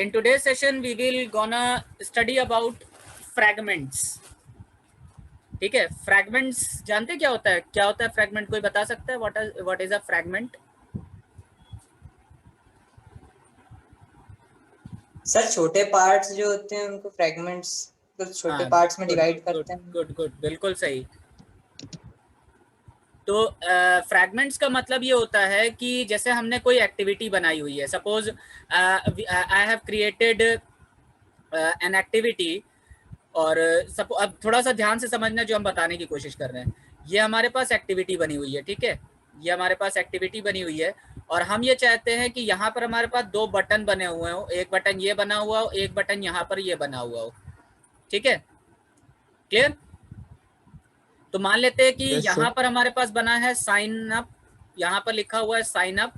in today's session we will gonna study about fragments. ठीक है, fragments जानते क्या होता है? क्या होता है फ्रैगमेंट? कोई बता सकता है what is a fragment? Sir छोटे पार्ट्स जो होते हैं उनको फ्रैगमेंट्स, तो छोटे पार्ट्स में डिवाइड करते हैं। गुड, बिल्कुल सही। तो फ्रैगमेंट्स का मतलब ये होता है कि जैसे हमने कोई एक्टिविटी बनाई हुई है, suppose I have created an activity, और अब थोड़ा सा ध्यान से समझना जो हम बताने की कोशिश कर रहे हैं। ये हमारे पास एक्टिविटी बनी हुई है, ठीक है, ये हमारे पास एक्टिविटी बनी हुई है, और हम ये चाहते हैं कि यहाँ पर हमारे पास दो बटन बने हुए हो, एक बटन ये बना हुआ हो, एक बटन यहाँ पर ये बना हुआ हो, ठीक है, क्लियर? तो मान लेते हैं कि यहाँ पर हमारे पास बना है साइन अप, यहाँ पर लिखा हुआ है साइन अप,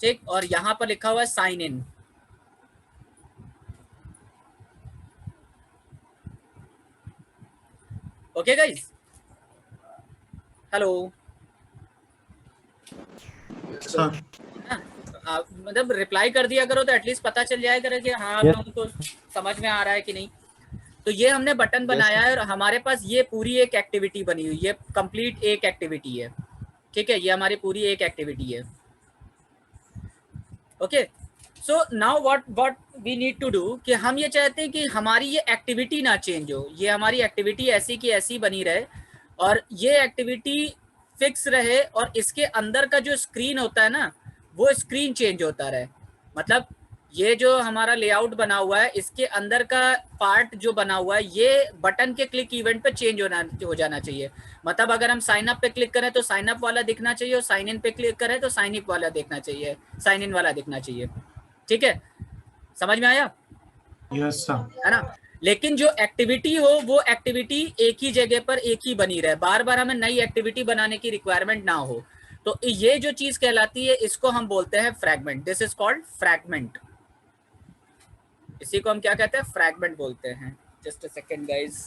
ठीक, और यहाँ पर लिखा हुआ है sign in. Okay guys, hello, मतलब रिप्लाई कर दिया करो तो एटलीस्ट पता चल जाया करे कि हाँ आप लोगों को समझ में आ रहा है कि नहीं। तो ये हमने बटन बनाया है और हमारे पास ये पूरी एक एक्टिविटी बनी हुई है, कंप्लीट एक एक्टिविटी है, ठीक है, ये हमारी पूरी एक एक्टिविटी है। Okay, so now what we need to do कि हम ये चाहते हैं कि हमारी ये एक्टिविटी ना चेंज हो, ये हमारी एक्टिविटी ऐसी की ऐसी बनी रहे और ये एक्टिविटी फिक्स रहे, और इसके अंदर का जो स्क्रीन होता है ना वो स्क्रीन चेंज होता रहे। मतलब ये जो हमारा लेआउट बना हुआ है इसके अंदर का पार्ट जो बना हुआ है ये बटन के क्लिक इवेंट पे चेंज हो जाना चाहिए। मतलब अगर हम साइन अप पे क्लिक करें तो साइन अप वाला दिखना चाहिए, और साइन इन पे क्लिक करें तो साइन इन वाला दिखना चाहिए, साइन इन वाला दिखना चाहिए, ठीक है, समझ में आया? यस सर, है ना? लेकिन जो एक्टिविटी हो वो एक्टिविटी एक ही जगह पर एक ही बनी रहे, बार बार हमें नई एक्टिविटी बनाने की रिक्वायरमेंट ना हो। तो ये जो चीज कहलाती है इसको हम बोलते हैं fragment. This is called fragment. इसी को हम क्या कहते हैं? फ्रैगमेंट बोलते हैं। Just a second guys.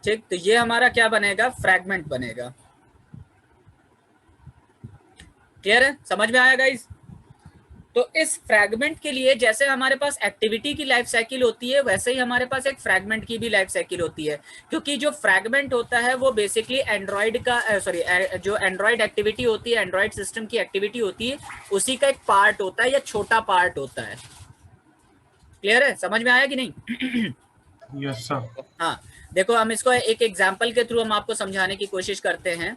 ठीक, तो ये हमारा क्या बनेगा? फ्रैगमेंट बनेगा। क्लियर है? समझ में आया गाइज? तो इस फ्रैगमेंट के लिए जैसे हमारे पास एक्टिविटी की लाइफ साइकिल होती है वैसे ही हमारे पास एक फ्रैगमेंट की भी लाइफ साइकिल होती है, क्योंकि जो फ्रैगमेंट होता है वो बेसिकली एंड्रॉइड का जो एंड्रॉइड एक्टिविटी होती है, एंड्रॉइड सिस्टम की एक्टिविटी होती है, उसी का एक पार्ट होता है या छोटा पार्ट होता है। क्लियर है? समझ में आया कि नहीं? Yes sir. हाँ, देखो हम इसको एक एग्जाम्पल के थ्रू हम आपको समझाने की कोशिश करते हैं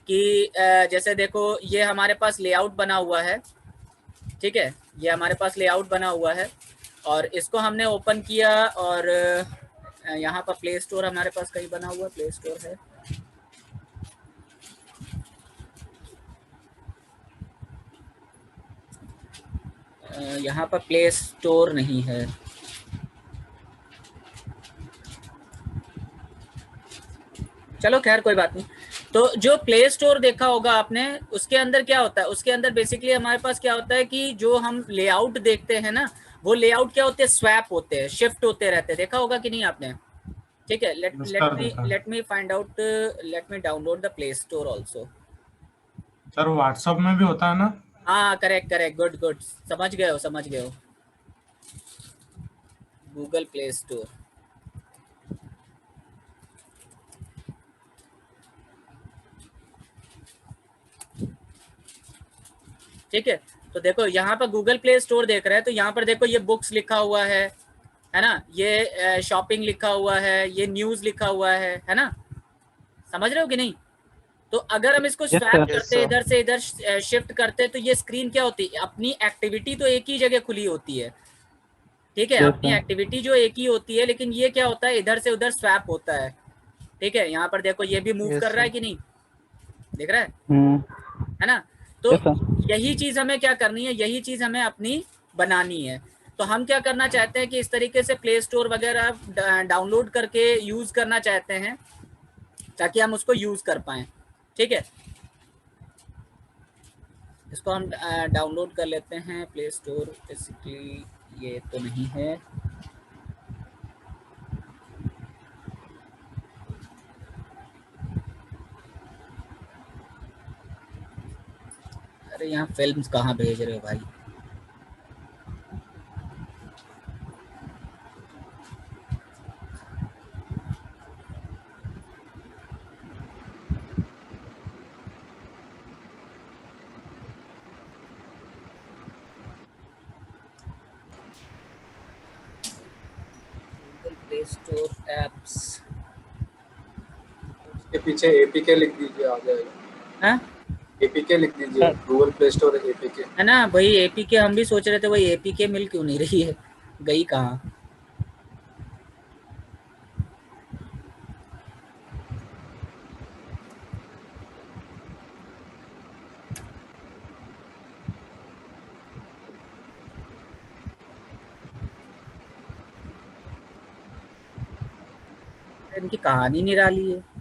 कि जैसे देखो ये हमारे पास लेआउट बना हुआ है, ठीक है, ये हमारे पास लेआउट बना हुआ है और इसको हमने ओपन किया, और यहाँ पर प्ले स्टोर हमारे पास कहीं बना हुआ, प्ले स्टोर है, यहाँ पर प्ले स्टोर नहीं है। चलो खैर कोई बात नहीं। तो जो प्ले स्टोर देखा होगा आपने, उसके अंदर क्या होता है? उसके अंदर बेसिकली हमारे पास क्या होता है कि जो हम लेआउट देखते हैं ना, वो लेआउट क्या होते हैं? स्वैप होते हैं, शिफ्ट होते रहते हैं। देखा होगा कि नहीं आपने? ठीक है, let me find out, let me download the play store also. Sir WhatsApp में भी होता है ना? हाँ करेक्ट, गुड, समझ गए हो। गूगल प्ले स्टोर, ठीक है। तो देखो यहाँ पर गूगल प्ले स्टोर देख रहे हैं, तो यहाँ पर देखो ये बुक्स लिखा हुआ है ना, ये शॉपिंग लिखा हुआ है, ये न्यूज लिखा हुआ है ना, समझ रहे हो कि नहीं? तो अगर हम इसको स्वैप करते इधर से इधर शिफ्ट करते तो ये स्क्रीन क्या होती है? अपनी एक्टिविटी तो एक ही जगह खुली होती है, ठीक है, अपनी एक्टिविटी जो एक ही होती है, लेकिन ये क्या होता है? इधर से उधर स्वैप होता है, ठीक है। यहाँ पर देखो ये भी मूव कर रहा है कि नहीं, देख रहा है ना? तो यही चीज हमें क्या करनी है? यही चीज हमें अपनी बनानी है। तो हम क्या करना चाहते हैं कि इस तरीके से प्ले स्टोर वगैरह डाउनलोड करके यूज करना चाहते हैं ताकि हम उसको यूज कर पाए, ठीक है। इसको हम डाउनलोड कर लेते हैं प्ले स्टोर। बेसिकली ये तो नहीं है, अरे यहाँ फिल्म्स कहाँ भेज रहे हो भाई? गूगल प्ले स्टोर एप्स उसके पीछे एपीके लिख दीजिए, आ जाएगा। हाँ एपीके लिख दीजिए, गूगल प्ले स्टोर एपीके। है ना भाई, एपीके हम भी सोच रहे थे, वही एपीके मिल क्यों नहीं रही है, गई कहाँ? इनकी कहानी निराली है।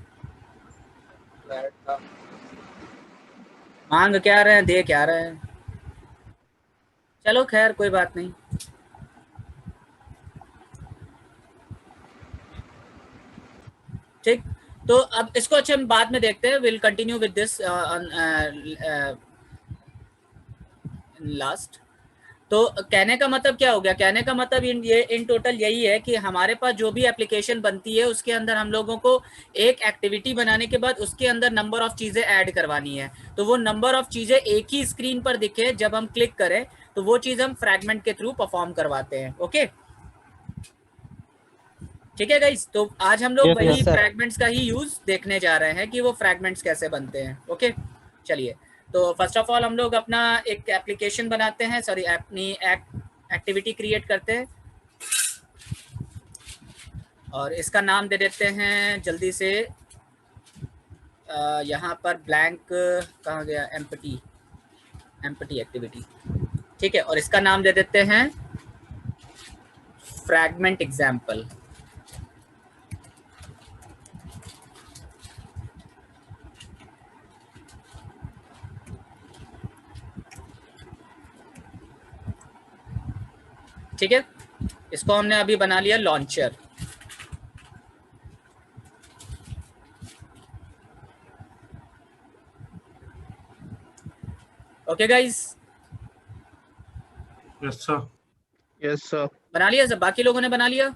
मांग क्या रहे हैं, दे क्या रहे हैं। चलो खैर कोई बात नहीं। ठीक, तो अब इसको अच्छे हम बाद में देखते हैं। Will continue with this last. तो कहने का मतलब क्या हो गया? कहने का मतलब इन टोटल यही है कि हमारे पास जो भी एप्लीकेशन बनती है उसके अंदर हम लोगों को एक एक्टिविटी बनाने के बाद उसके अंदर नंबर ऑफ चीज़ें ऐड करवानी है। तो वो नंबर ऑफ चीज़ें एक ही स्क्रीन पर दिखे जब हम क्लिक करें, तो वो चीज़ हम फ्रैगमेंट के थ्रू परफॉर्म करवाते हैं। ओके ठीक है गाइस, तो आज हम लोग वही फ्रैगमेंट्स का ही यूज देखने जा रहे हैं कि वो फ्रैगमेंट्स कैसे बनते हैं। ओके चलिए, तो फर्स्ट ऑफ ऑल हम लोग अपना एक एप्लीकेशन बनाते हैं, सॉरी अपनी एक्टिविटी क्रिएट करते हैं और इसका नाम दे देते हैं जल्दी से, यहाँ पर ब्लैंक कहाँ गया, एम्प्टी एक्टिविटी। ठीक है, और इसका नाम दे देते हैं फ्रैगमेंट एग्जाम्पल। ठीक है, इसको हमने अभी बना लिया launcher. Okay guys, yes sir. Yes sir. बना लिया सब? बाकी लोगों ने बना लिया?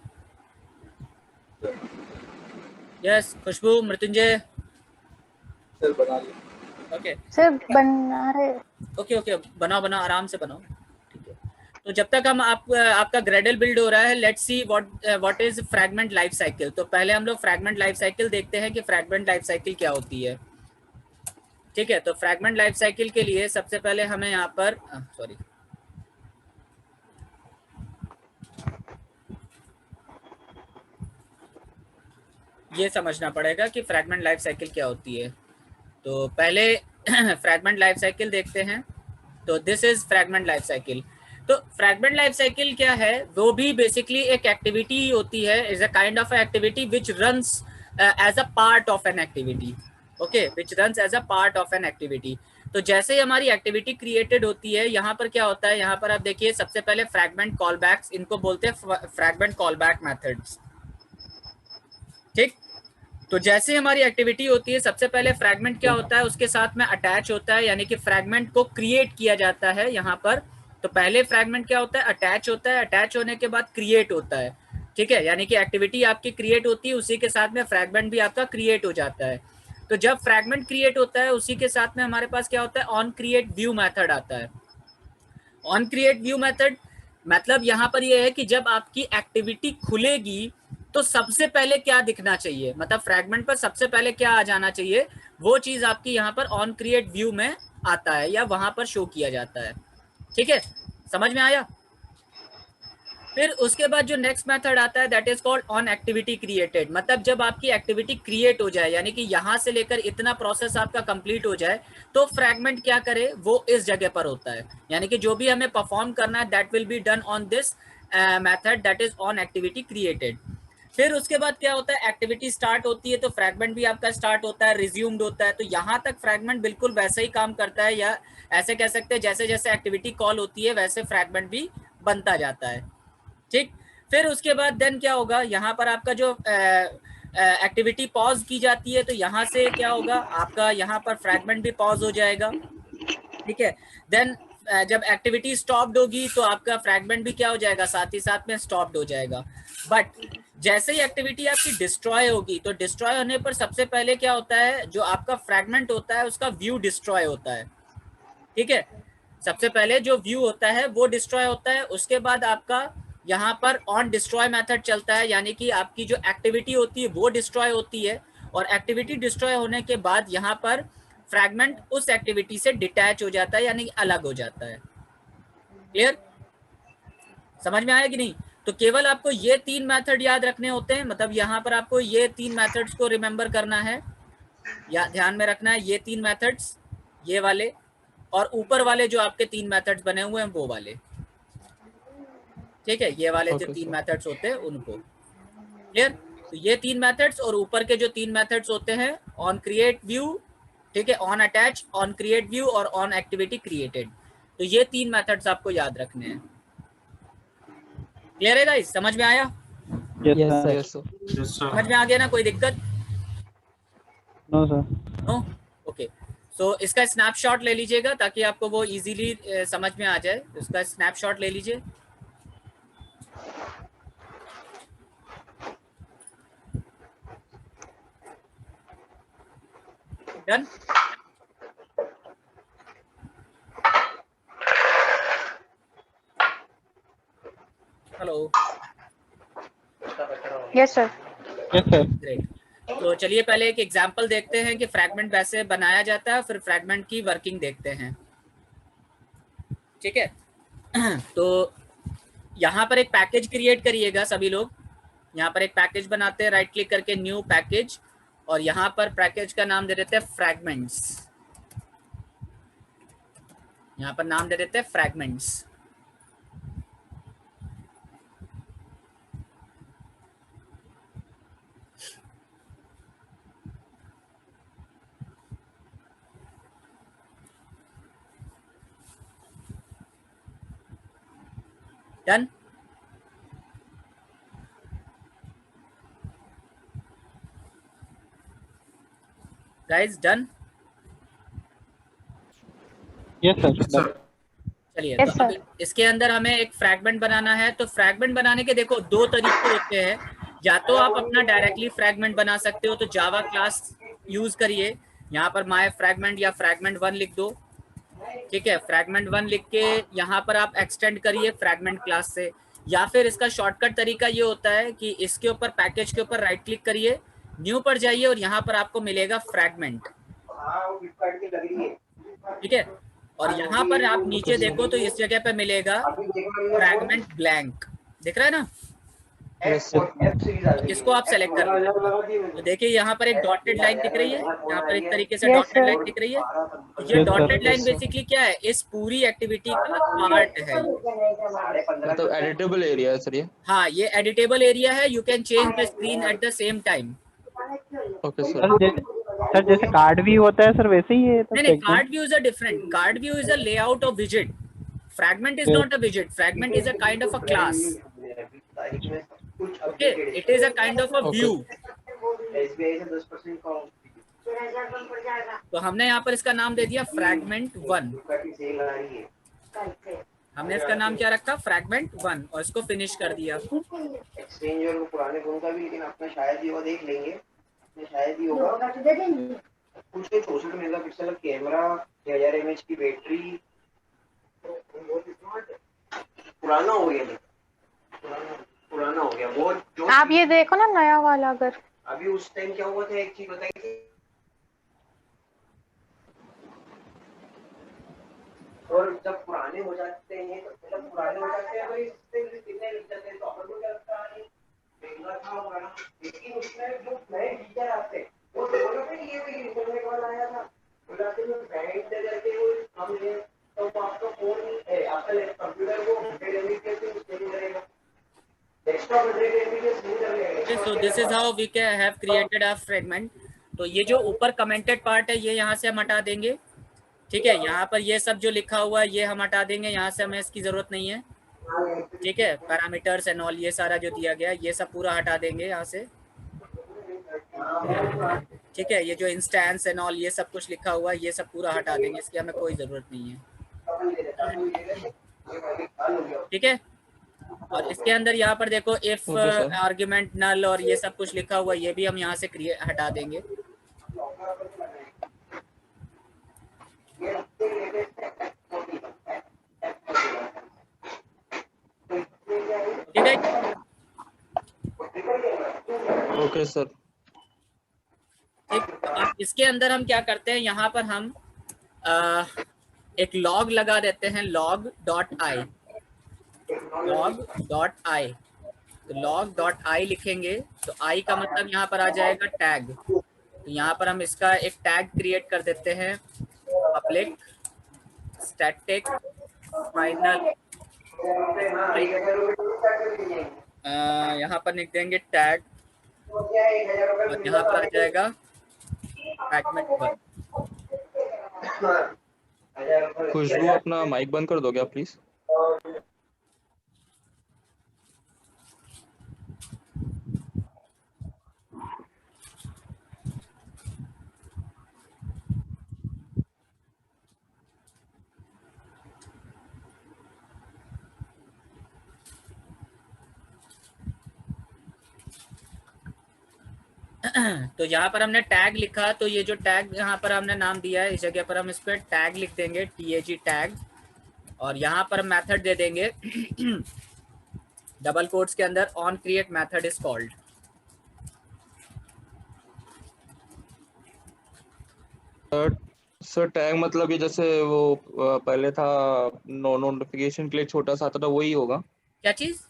यस, खुशबू, मृत्युंजय? सर बना लिया। ओके सर बना रहे। ओके ओके, बनाओ बनाओ, आराम से बनाओ। ठीक है, तो जब तक हम आपका ग्रेडल बिल्ड हो रहा है, let's see what is fragment life cycle. तो पहले हम लोग फ्रैगमेंट लाइफ साइकिल देखते हैं कि फ्रैगमेंट लाइफ साइकिल क्या होती है। ठीक है, तो फ्रैगमेंट लाइफ साइकिल के लिए सबसे पहले हमें यहाँ पर सॉरी ये समझना पड़ेगा कि फ्रैगमेंट लाइफ साइकिल क्या होती है। तो पहले फ्रैगमेंट लाइफ साइकिल देखते हैं। तो this is fragment life cycle. तो फ्रैगमेंट लाइफ साइकिल क्या है? वो भी बेसिकली एक एक्टिविटी होती है, is a kind of activity which runs as a part of an activity. Okay, which runs as a part of an activity. तो जैसे ही हमारी एक्टिविटी क्रिएटेड होती है, यहाँ पर क्या होता है, यहाँ पर आप देखिए सबसे पहले फ्रैगमेंट कॉलबैक्स, इनको बोलते हैं फ्रैगमेंट कॉलबैक मेथड्स। ठीक, तो जैसे हमारी एक्टिविटी होती है, सबसे पहले फ्रैगमेंट क्या होता है, उसके साथ में अटैच होता है, यानी कि फ्रैगमेंट को क्रिएट किया जाता है यहाँ पर। तो पहले फ्रैगमेंट क्या होता है, अटैच होता है, अटैच होने के बाद क्रिएट होता है। ठीक है, यानी कि एक्टिविटी आपकी क्रिएट होती है, उसी के साथ में फ्रैगमेंट भी आपका क्रिएट हो जाता है। तो जब फ्रैगमेंट क्रिएट होता है, उसी के साथ में हमारे पास क्या होता है, ऑन क्रिएट व्यू मेथड आता है। ऑन क्रिएट व्यू मेथड मतलब यहाँ पर यह है कि जब आपकी एक्टिविटी खुलेगी तो सबसे पहले क्या दिखना चाहिए, मतलब फ्रैगमेंट पर सबसे पहले क्या आ जाना चाहिए, वो चीज आपकी यहाँ पर ऑन क्रिएट व्यू में आता है या वहां पर शो किया जाता है। ठीक है, समझ में आया? फिर उसके बाद जो नेक्स्ट मेथड आता है that is called on activity created. मतलब जब आपकी एक्टिविटी क्रिएट हो जाए, यानी कि यहाँ से लेकर इतना प्रोसेस आपका कंप्लीट हो जाए, तो फ्रैगमेंट क्या करे, वो इस जगह पर होता है। यानी कि जो भी हमें परफॉर्म करना है that will be done on this method that is on activity created. फिर उसके बाद क्या होता है, एक्टिविटी स्टार्ट होती है तो फ्रैगमेंट भी आपका स्टार्ट होता है, रिज्यूम्ड होता है। तो यहाँ तक फ्रैगमेंट बिल्कुल वैसे ही काम करता है, या ऐसे कह सकते हैं जैसे जैसे एक्टिविटी कॉल होती है वैसे फ्रैगमेंट भी बनता जाता है। ठीक, फिर उसके बाद देन क्या होगा, यहाँ पर आपका जो एक्टिविटी पॉज की जाती है, तो यहाँ से क्या होगा, आपका यहाँ पर फ्रैगमेंट भी पॉज हो जाएगा। ठीक है। देन जब एक्टिविटी स्टॉप्ड होगी तो आपका फ्रैगमेंट भी क्या हो जाएगा, साथ ही साथ में स्टॉप्ड हो जाएगा। बट जैसे ही एक्टिविटी आपकी डिस्ट्रॉय होगी तो डिस्ट्रॉय होने पर सबसे पहले क्या होता है, जो आपका फ्रैगमेंट होता है उसका व्यू डिस्ट्रॉय होता है। ठीक है, सबसे पहले जो व्यू होता है वो डिस्ट्रॉय होता है, उसके बाद आपका यहाँ पर ऑन डिस्ट्रॉय मेथड चलता है, यानी कि आपकी जो एक्टिविटी होती है वो डिस्ट्रॉय होती है, और एक्टिविटी डिस्ट्रॉय होने के बाद यहाँ पर फ्रैगमेंट उस एक्टिविटी से डिटैच हो जाता है, यानी अलग हो जाता है। क्लियर, समझ में आया कि नहीं? तो केवल आपको ये 3 मेथड याद रखने होते हैं, मतलब यहाँ पर आपको ये 3 मेथड्स को रिमेंबर करना है या ध्यान में रखना है, ये 3 मेथड्स, ये वाले, और ऊपर वाले जो आपके 3 मेथड्स बने हुए हैं वो वाले। ठीक है, ये वाले जो 3 मेथड्स होते हैं उनको। क्लियर, तो ये 3 मेथड्स और ऊपर के जो 3 मेथड्स होते हैं, ऑन क्रिएट व्यू, ठीक है, on attach, on create view और ऑन एक्टिविटी क्रिएटेड, तो ये 3 मेथड्स आपको याद रखने हैं। क्लियर है गाइस, समझ में आया? Yes sir. समझ में आ गया ना, कोई दिक्कत? No sir. No, okay. So इसका स्नैपशॉट ले लीजिएगा ताकि आपको वो इजीली समझ में आ जाए। इसका स्नैपशॉट ले लीजिए। Done. Hello. Yes sir. Great. तो चलिए पहले एक एग्जांपल देखते हैं कि फ्रैगमेंट वैसे बनाया जाता है, फिर फ्रैगमेंट की वर्किंग देखते हैं। ठीक है, तो यहाँ पर एक पैकेज क्रिएट करिएगा सभी लोग। यहाँ पर एक पैकेज बनाते हैं, राइट क्लिक करके न्यू पैकेज, और यहाँ पर पैकेज का नाम दे देते हैं फ्रैगमेंट्स। यहाँ पर नाम दे देते हैं fragments. Done. Guys done? Yes sir. चलिए, Yes, तो अब इसके अंदर हमें एक फ्रैगमेंट बनाना है। तो फ्रैगमेंट बनाने के देखो 2 तरीके होते हैं, या तो आप अपना डायरेक्टली फ्रैगमेंट बना सकते हो, तो जावा क्लास यूज करिए। यहाँ पर माय फ्रैगमेंट या फ्रैगमेंट 1 लिख दो। ठीक है, फ्रैगमेंट 1 लिख के यहाँ पर आप एक्सटेंड करिए फ्रैगमेंट क्लास से, या फिर इसका शॉर्टकट तरीका ये होता है कि इसके ऊपर पैकेज के ऊपर राइट क्लिक करिए, न्यू पर जाइए और यहाँ पर आपको मिलेगा फ्रैगमेंट। ठीक है, और यहाँ पर आप नीचे देखो तो इस जगह पे मिलेगा फ्रैगमेंट ब्लैंक, दिख रहा है ना? इसको आप सेलेक्ट कर लो। तो देखिए यहाँ पर एक डॉटेड लाइन दिख रही है, यहाँ पर एक तरीके से Yes, डॉटेड sir. लाइन दिख रही है। ये डॉटेड लाइन बेसिकली क्या है, इस पूरी एक्टिविटी का पार्ट है। तो एडिटेबल एरिया है सर ये? हाँ, ये एडिटेबल एरिया है। You can change the screen at the same time. Okay sir. Sir जैसे कार्ड व्यू होता है सर वैसे ही है? नहीं, card view is a different, card view is a layout of विजेट। Fragment is not a विजेट, fragment is a kind of a class. Okay, it is a kind of a view. तो हमने यहाँ पर इसका नाम दे दिया फ्रैगमेंट 1। हमने इसका नाम क्या रखा, फ्रैगमेंट 1, और इसको फिनिश कर दिया। एक्सचेंज और पुराने फोन का भी, लेकिन अपना शायद ही वो देख लेंगे, शायद ही होगा। कुछ 64 मेगापिक्सल का कैमरा, 1000 mAh की बैटरी, पुराना हो गया, पुराना हो गया बहुत। जो आप ये देखो ना नया वाला, अगर अभी उस टाइम क्या हुआ था, एक चीज बताइए। और जब पुराने हो जाते हैं तो मतलब पुराने हो जाते हैं, अगर इससे कितने लिख जाते हैं तो अपन को क्या लगता है महंगा था पुराना, लेकिन उसमें जो नए फीचर आते हैं वो दोनों पे ये भी इंटरनेट वाला आया था, बुलाते हैं ब्रांड दे करके वो हम ले, तो आपका फोन है, आपका कंप्यूटर को 100 MB के स्टोरेज करेगा, डेस्कटॉप 100 MB के स्टोरेज करेगा। So this is how we can have created a fragment। तो ये जो ऊपर कमेंटेड पार्ट है ये यहाँ से हम हटा देंगे। ठीक है, यहाँ पर ये सब जो लिखा हुआ है ये हम हटा देंगे, यहाँ से हमें इसकी जरूरत नहीं है। ठीक है, पैरामीटर्स एंड ऑल ये सारा जो दिया गया ये सब पूरा हटा देंगे यहाँ से। ठीक है, ये जो इंस्टेंस एंड ऑल ये सब कुछ लिखा हुआ है ये सब पूरा हटा देंगे, इसकी हमें कोई ज़रूरत नहीं है। ठीक है, और इसके अंदर यहाँ पर देखो इफ Okay, sir. आर्ग्यूमेंट नल और ये सब कुछ लिखा हुआ है, ये भी हम यहाँ से हटा देंगे। ठीक है, ओके सर। ठीक, अब इसके अंदर हम क्या करते हैं, यहाँ पर हम एक लॉग लगा देते हैं, log.i। log.i, तो log.i लिखेंगे तो i का मतलब यहाँ पर आ जाएगा टैग। तो यहाँ पर हम इसका एक टैग क्रिएट कर देते हैं, पब्लिक स्टैटिक फाइनल। यहाँ पर लिख देंगे टैग और यहाँ पर आ जाएगा फ्रैगमेंट 1। खुशबू अपना माइक बंद कर दो क्या प्लीज? तो यहाँ पर हमने टैग लिखा, तो ये जो टैग यहाँ पर हमने नाम दिया है इस जगह पर हम इस पर टैग लिख देंगे, TAG टैग, और यहाँ पर हम मेथड दे देंगे डबल कोट्स के अंदर on create method is called. Sir tag मतलब ये जैसे वो पहले था नो नोटिफिकेशन के लिए छोटा सा आता था, वही होगा? क्या चीज?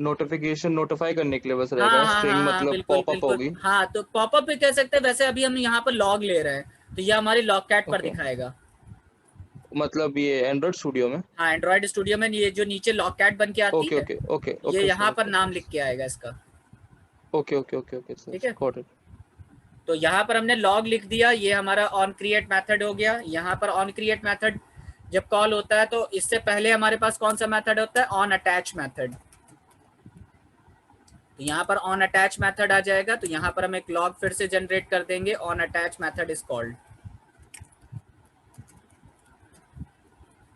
नोटिफिकेशन नोटिफाई करने के लिए बस हाँ रहेगा, हाँ स्ट्रिंग हाँ, मतलब बिल्कुल पॉपअप बिल्कुल, होगी। हाँ तो पॉपअप भी कह सकते हैं, वैसे अभी हम यहाँ पर लॉग ले रहे हैं तो ये हमारी लॉग कैट पर Okay. दिखाएगा। मतलब ये एंड्रॉइड स्टूडियो में? हाँ, एंड्रॉइड स्टूडियो में ये जो नीचे लॉग कैट बन के आती ओके है ओके ओके ये ओके यहाँ पर नाम लिख के आएगा इसका। ओके ओके ओके ओके ठीक है, सर गॉट इट। तो यहाँ पर हमने लॉग लिख दिया, ये हमारा ऑन क्रिएट मेथड हो गया। यहाँ पर ऑन क्रिएट मेथड जब कॉल होता है तो इससे पहले हमारे पास कौन सा मेथड होता है, ऑन अटैच मेथड। तो यहाँ पर ऑन अटैच मेथड आ जाएगा, तो यहाँ पर हम एक लॉग फिर से जनरेट कर देंगे, on attach method is called.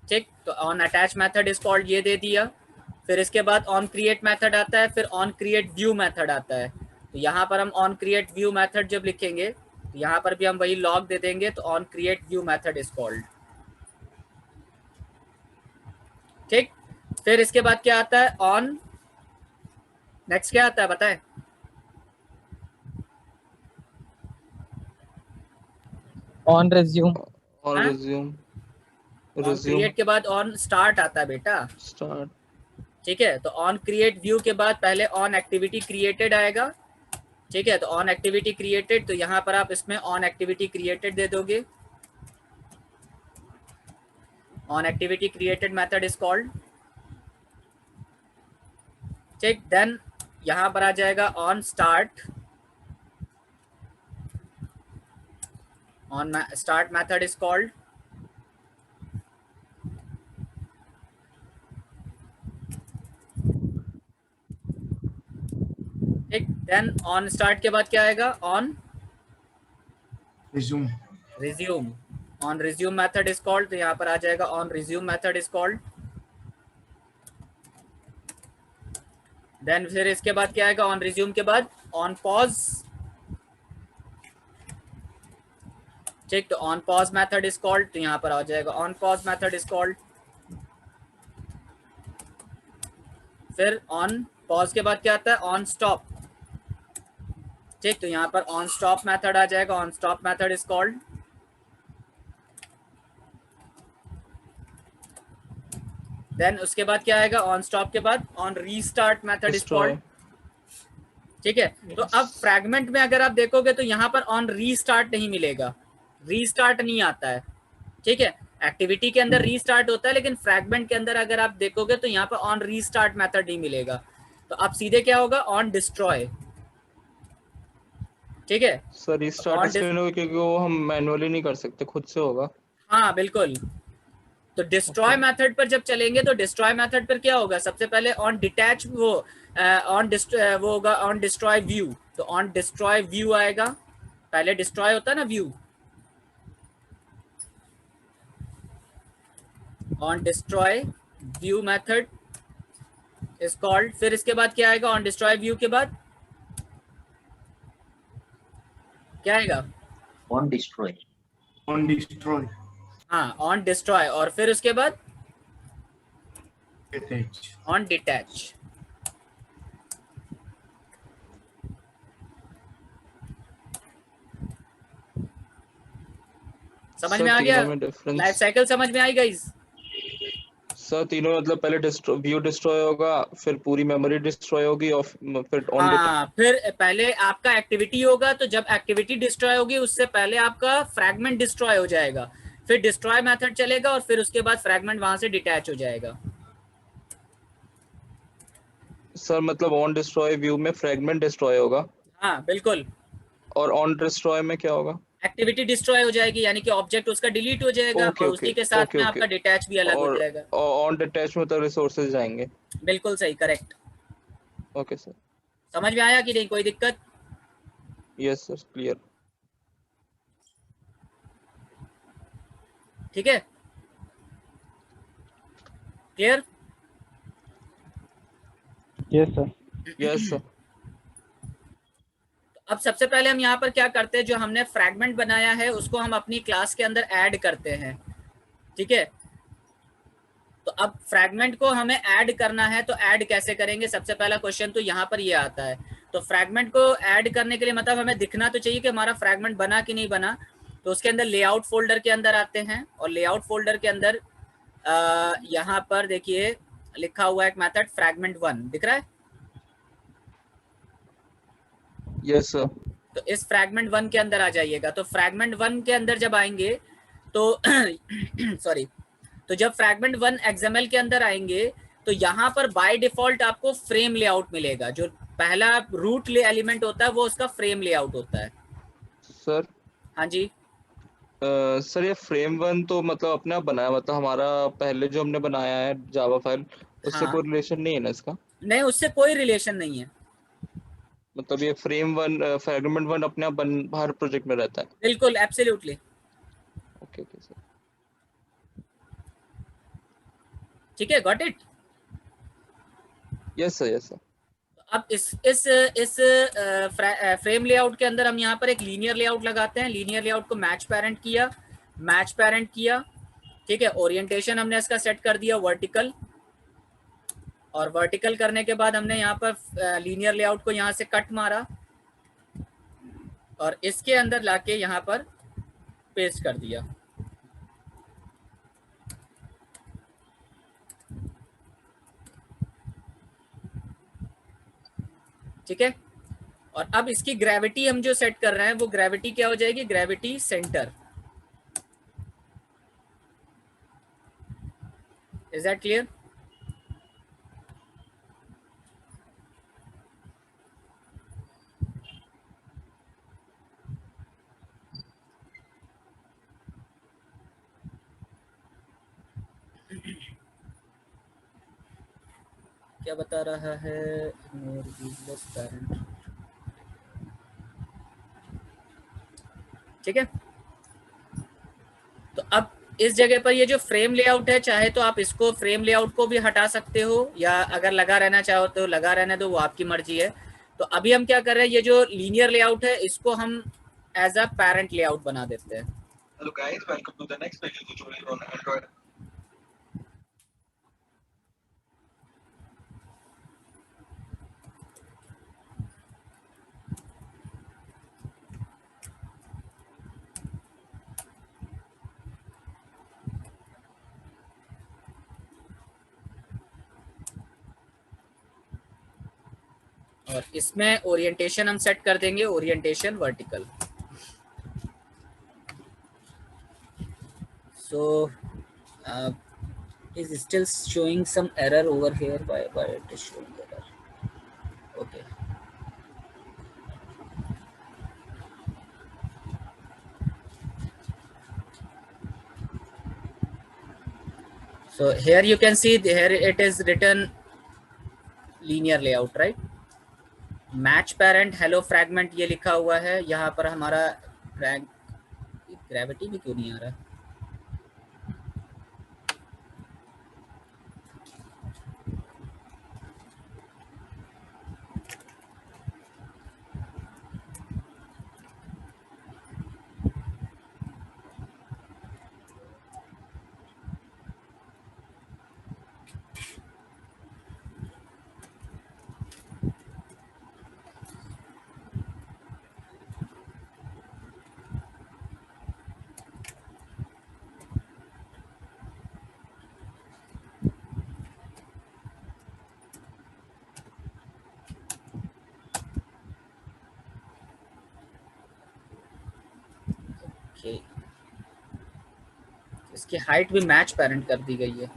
ठीक, तो on attach method is called ये दे दिया। फिर इसके बाद ऑन क्रिएट मेथड आता है, फिर ऑन क्रिएट व्यू मेथड आता है। तो यहाँ पर हम ऑन क्रिएट व्यू मेथड जब लिखेंगे तो यहाँ पर भी हम वही लॉग दे देंगे, तो on create view method is called. ठीक, फिर इसके बाद क्या आता है, ऑन नेक्स्ट क्या आता है बताएं? On resume. ऑन हाँ? रिज्यूम। ऑन क्रिएट के बाद ऑन स्टार्ट आता है बेटा। स्टार्ट। ठीक है, तो ऑन क्रिएट व्यू के बाद पहले ऑन एक्टिविटी क्रिएटेड आएगा। ठीक है, तो ऑन एक्टिविटी क्रिएटेड, तो यहाँ पर आप इसमें ऑन एक्टिविटी क्रिएटेड दे दोगे, on activity created method is called. ठीक, देन यहाँ पर आ जाएगा on start, on start method is called. ठीक, देन ऑन स्टार्ट के बाद क्या आएगा, on resume. Resume, on resume method is called. तो यहाँ पर आ जाएगा on resume method is called. Then फिर इसके बाद क्या आएगा, ऑन रिज्यूम के बाद ऑन पॉज। ठीक, तो on pause method is called, तो यहाँ पर आ जाएगा on pause method is called. फिर ऑन पॉज के बाद क्या आता है, ऑन स्टॉप। ठीक, तो यहाँ पर ऑन स्टॉप मेथड आ जाएगा, on stop method is called. Then उसके बाद क्या आएगा, ऑन स्टॉप के बाद on restart method is called. ठीक है, तो अब फ्रैगमेंट में अगर आप देखोगे तो यहाँ पर ऑन रीस्टार्ट नहीं मिलेगा, रीस्टार्ट नहीं आता है। ठीक है, एक्टिविटी के अंदर रीस्टार्ट होता है, लेकिन फ्रैगमेंट के अंदर अगर आप देखोगे तो यहाँ पर ऑन रीस्टार्ट मेथड नहीं मिलेगा। तो अब सीधे क्या होगा, ऑन डिस्ट्रॉय। ठीक है सर रीस्टार्ट इसलिए नहीं होगा क्योंकि वो हम मैनुअली नहीं कर सकते, खुद से होगा। हाँ बिल्कुल, तो डिस्ट्रॉय मेथड पर जब चलेंगे तो डिस्ट्रॉय मेथड पर क्या होगा, सबसे पहले ऑन डिटैच वो होगा ऑन डिस्ट्रॉय व्यू। तो ऑन डिस्ट्रॉय व्यू आएगा पहले डिस्ट्रॉय होता है ना view, on destroy view method is called, फिर इसके बाद क्या आएगा, ऑन डिस्ट्रॉय व्यू के बाद क्या आएगा, ऑन डिस्ट्रॉय, ऑन डिस्ट्रॉय, हाँ ऑन डिस्ट्रॉय, और फिर उसके बाद डिटैच, ऑन डिटैच। समझ में आ गया, लाइफ साइकिल समझ में आई गाइस? सर तीनों मतलब पहले व्यू डिस्ट्रॉय होगा, फिर पूरी मेमोरी डिस्ट्रॉय होगी, और फिर ऑन हाँ, फिर पहले आपका एक्टिविटी होगा, तो जब एक्टिविटी डिस्ट्रॉय होगी उससे पहले आपका फ्रैगमेंट डिस्ट्रॉय हो जाएगा, फिर डिस्ट्रॉय मेथड चलेगा, और फिर उसके बाद फ्रैगमेंट वहां से डिटैच हो जाएगा। सर मतलब ऑन डिस्ट्रॉय व्यू में फ्रैगमेंट डिस्ट्रॉय होगा, हाँ बिल्कुल, और ऑन डिस्ट्रॉय में क्या होगा, एक्टिविटी डिस्ट्रॉय हो जाएगी, यानी कि ऑब्जेक्ट उसका डिलीट हो जाएगा, ओके और उसी के साथ ओके में ओके, आपका डिटैच भी अलग हो जाएगा। और ऑन डिटैच में तो रिसोर्सेज जाएंगे। बिल्कुल सही, करेक्ट। ओके सर, समझ में आया कि नहीं, कोई दिक्कत? Yes sir, clear. ठीक है, clear? Yes sir. Yes sir. अब सबसे पहले हम यहाँ पर क्या करते हैं, जो हमने फ्रैगमेंट बनाया है उसको हम अपनी क्लास के अंदर ऐड करते हैं, ठीक है? तो अब फ्रैगमेंट को हमें ऐड करना है, तो ऐड कैसे करेंगे, सबसे पहला क्वेश्चन तो यहाँ पर ये आता है। तो फ्रैगमेंट को ऐड करने के लिए मतलब हमें दिखना तो चाहिए कि हमारा फ्रैगमेंट बना कि नहीं बना, तो उसके अंदर लेआउट फोल्डर के अंदर आते हैं, और लेआउट फोल्डर के अंदर यहाँ पर देखिए लिखा हुआ एक मेथड fragment1 दिख रहा है? Yes sir. तो इस fragment1 के अंदर आ जाइएगा। तो fragment1 के अंदर जब आएंगे तो सॉरी, तो जब fragment1 XML के अंदर आएंगे तो यहाँ पर बाय डिफॉल्ट आपको फ्रेम लेआउट मिलेगा। जो पहला रूट एलिमेंट होता है वो उसका फ्रेम लेआउट होता है। सर हाँ जी सर, ये frame1 तो मतलब अपने आप बनाया, मतलब हमारा पहले जो हमने बनाया है जावा फाइल, उससे हाँ। कोई रिलेशन नहीं है ना इसका? नहीं, उससे कोई रिलेशन नहीं है। मतलब ये fragment1 अपने आप हर प्रोजेक्ट में रहता है? बिल्कुल, एब्सोल्युटली। ओके ओके सर, ठीक है, got it? Yes sir, yes sir. अब इस फ्रेम लेआउट के अंदर हम यहाँ पर एक लीनियर लेआउट लगाते हैं। लीनियर लेआउट को मैच पैरेंट किया, ठीक है। ओरिएंटेशन हमने इसका सेट कर दिया वर्टिकल, और वर्टिकल करने के बाद हमने यहाँ पर लीनियर लेआउट को यहाँ से कट मारा और इसके अंदर लाके यहाँ पर पेस्ट कर दिया। ठीक है, और अब इसकी ग्रेविटी हम जो सेट कर रहे हैं वो ग्रेविटी क्या हो जाएगी, gravity centre. Is that clear? क्या बता रहा है? ठीक है, तो अब इस जगह पर ये जो फ्रेम लेआउट है, चाहे तो आप इसको फ्रेम लेआउट को भी हटा सकते हो, या अगर लगा रहना चाहो तो लगा रहने दो, वो आपकी मर्जी है। तो अभी हम क्या कर रहे हैं, ये जो लीनियर लेआउट है इसको हम एज अ पेरेंट लेआउट बना देते हैं। Hello guys, welcome to the next video tutorial on Android. और इसमें ओरिएंटेशन हम सेट कर देंगे, orientation vertical. So is still showing some error over here. Why it is showing error? Okay. So here you can see here it is written linear layout, right? Match parent hello fragment ये लिखा हुआ है यहाँ पर हमारा। Gravity भी क्यों नहीं आ रहा? ओके, इसकी हाइट भी मैच पेरेंट कर दी गई है।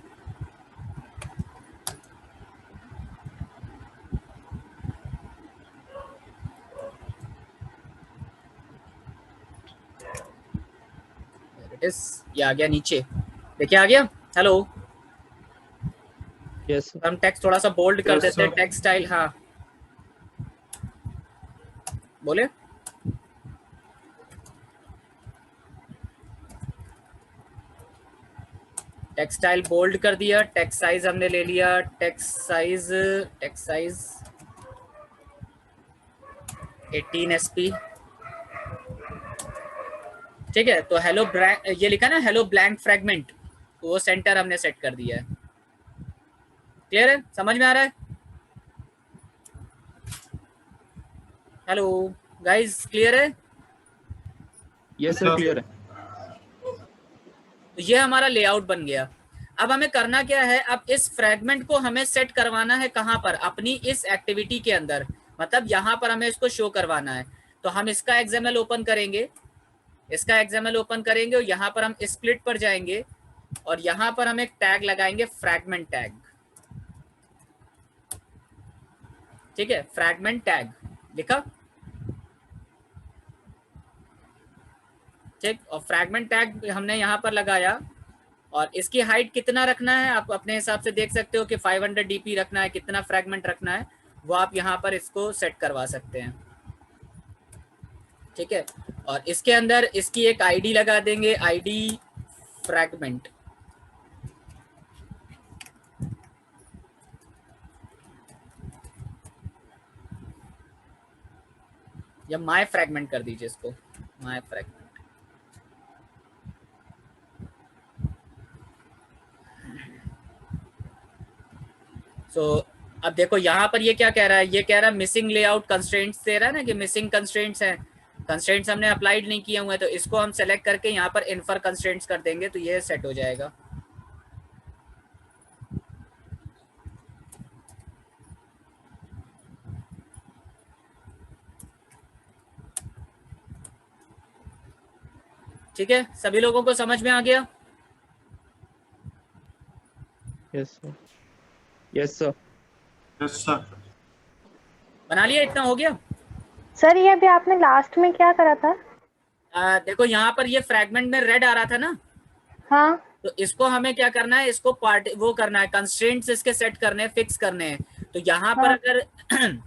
ये आ गया नीचे, देखिए आ गया। हेलो, यस हम टेक्स्ट थोड़ा सा बोल्ड कर Yes, देते हैं, sir. Text style. हाँ बोले। टेक्स्ट स्टाइल बोल्ड कर दिया, टेक्स्ट साइज हमने ले लिया, टेक्स्ट साइज 18 SP। ठीक है, तो हेलो ये लिखा ना हेलो ब्लैंक फ्रैगमेंट, तो वो सेंटर हमने सेट कर दिया है। क्लियर है, समझ में आ रहा है? हेलो गाइस, क्लियर है? यस सर, क्लियर है। तो ये हमारा लेआउट बन गया। अब हमें करना क्या है, अब इस फ्रैगमेंट को हमें सेट करवाना है कहाँ पर, अपनी इस एक्टिविटी के अंदर, मतलब यहाँ पर हमें इसको शो करवाना है। तो हम इसका XML ओपन करेंगे, इसका XML ओपन करेंगे और यहाँ पर हम स्प्लिट पर जाएंगे और यहाँ पर हम एक टैग लगाएंगे, फ्रैगमेंट टैग। ठीक है, फ्रैगमेंट टैग लिखा। ठीक, और फ्रैगमेंट टैग हमने यहाँ पर लगाया और इसकी हाइट कितना रखना है आप अपने हिसाब से देख सकते हो कि 500 DP रखना है, कितना फ्रैगमेंट रखना है वो आप यहाँ पर इसको सेट करवा सकते हैं। ठीक है, और इसके अंदर इसकी एक ID लगा देंगे, ID फ्रैगमेंट। या माय फ्रैगमेंट कर दीजिए इसको, माय फ्रैगमेंट। सो अब देखो यहाँ पर ये क्या कह रहा है, ये कह रहा है मिसिंग लेआउट कंस्ट्रेंट्स दे रहा है ना, कि मिसिंग कंस्ट्रेंट्स हैं, कंस्ट्रेंट्स हमने अप्लाइड नहीं किए हुए हैं। तो इसको हम सेलेक्ट करके यहाँ पर इन्फर कंस्ट्रेंट्स कर देंगे तो ये सेट हो जाएगा। ठीक है, सभी लोगों को समझ में आ गया? Yes sir, yes sir, yes sir. बना लिया, इतना हो गया? सर ये अभी आपने लास्ट में क्या करा था? देखो यहाँ पर ये फ्रैगमेंट में रेड आ रहा था ना, हाँ तो इसको हमें क्या करना है, इसको पार्ट वो करना है, कंस्ट्रेंट्स इसके सेट करने हैं, फिक्स करने हैं। तो यहाँ पर अगर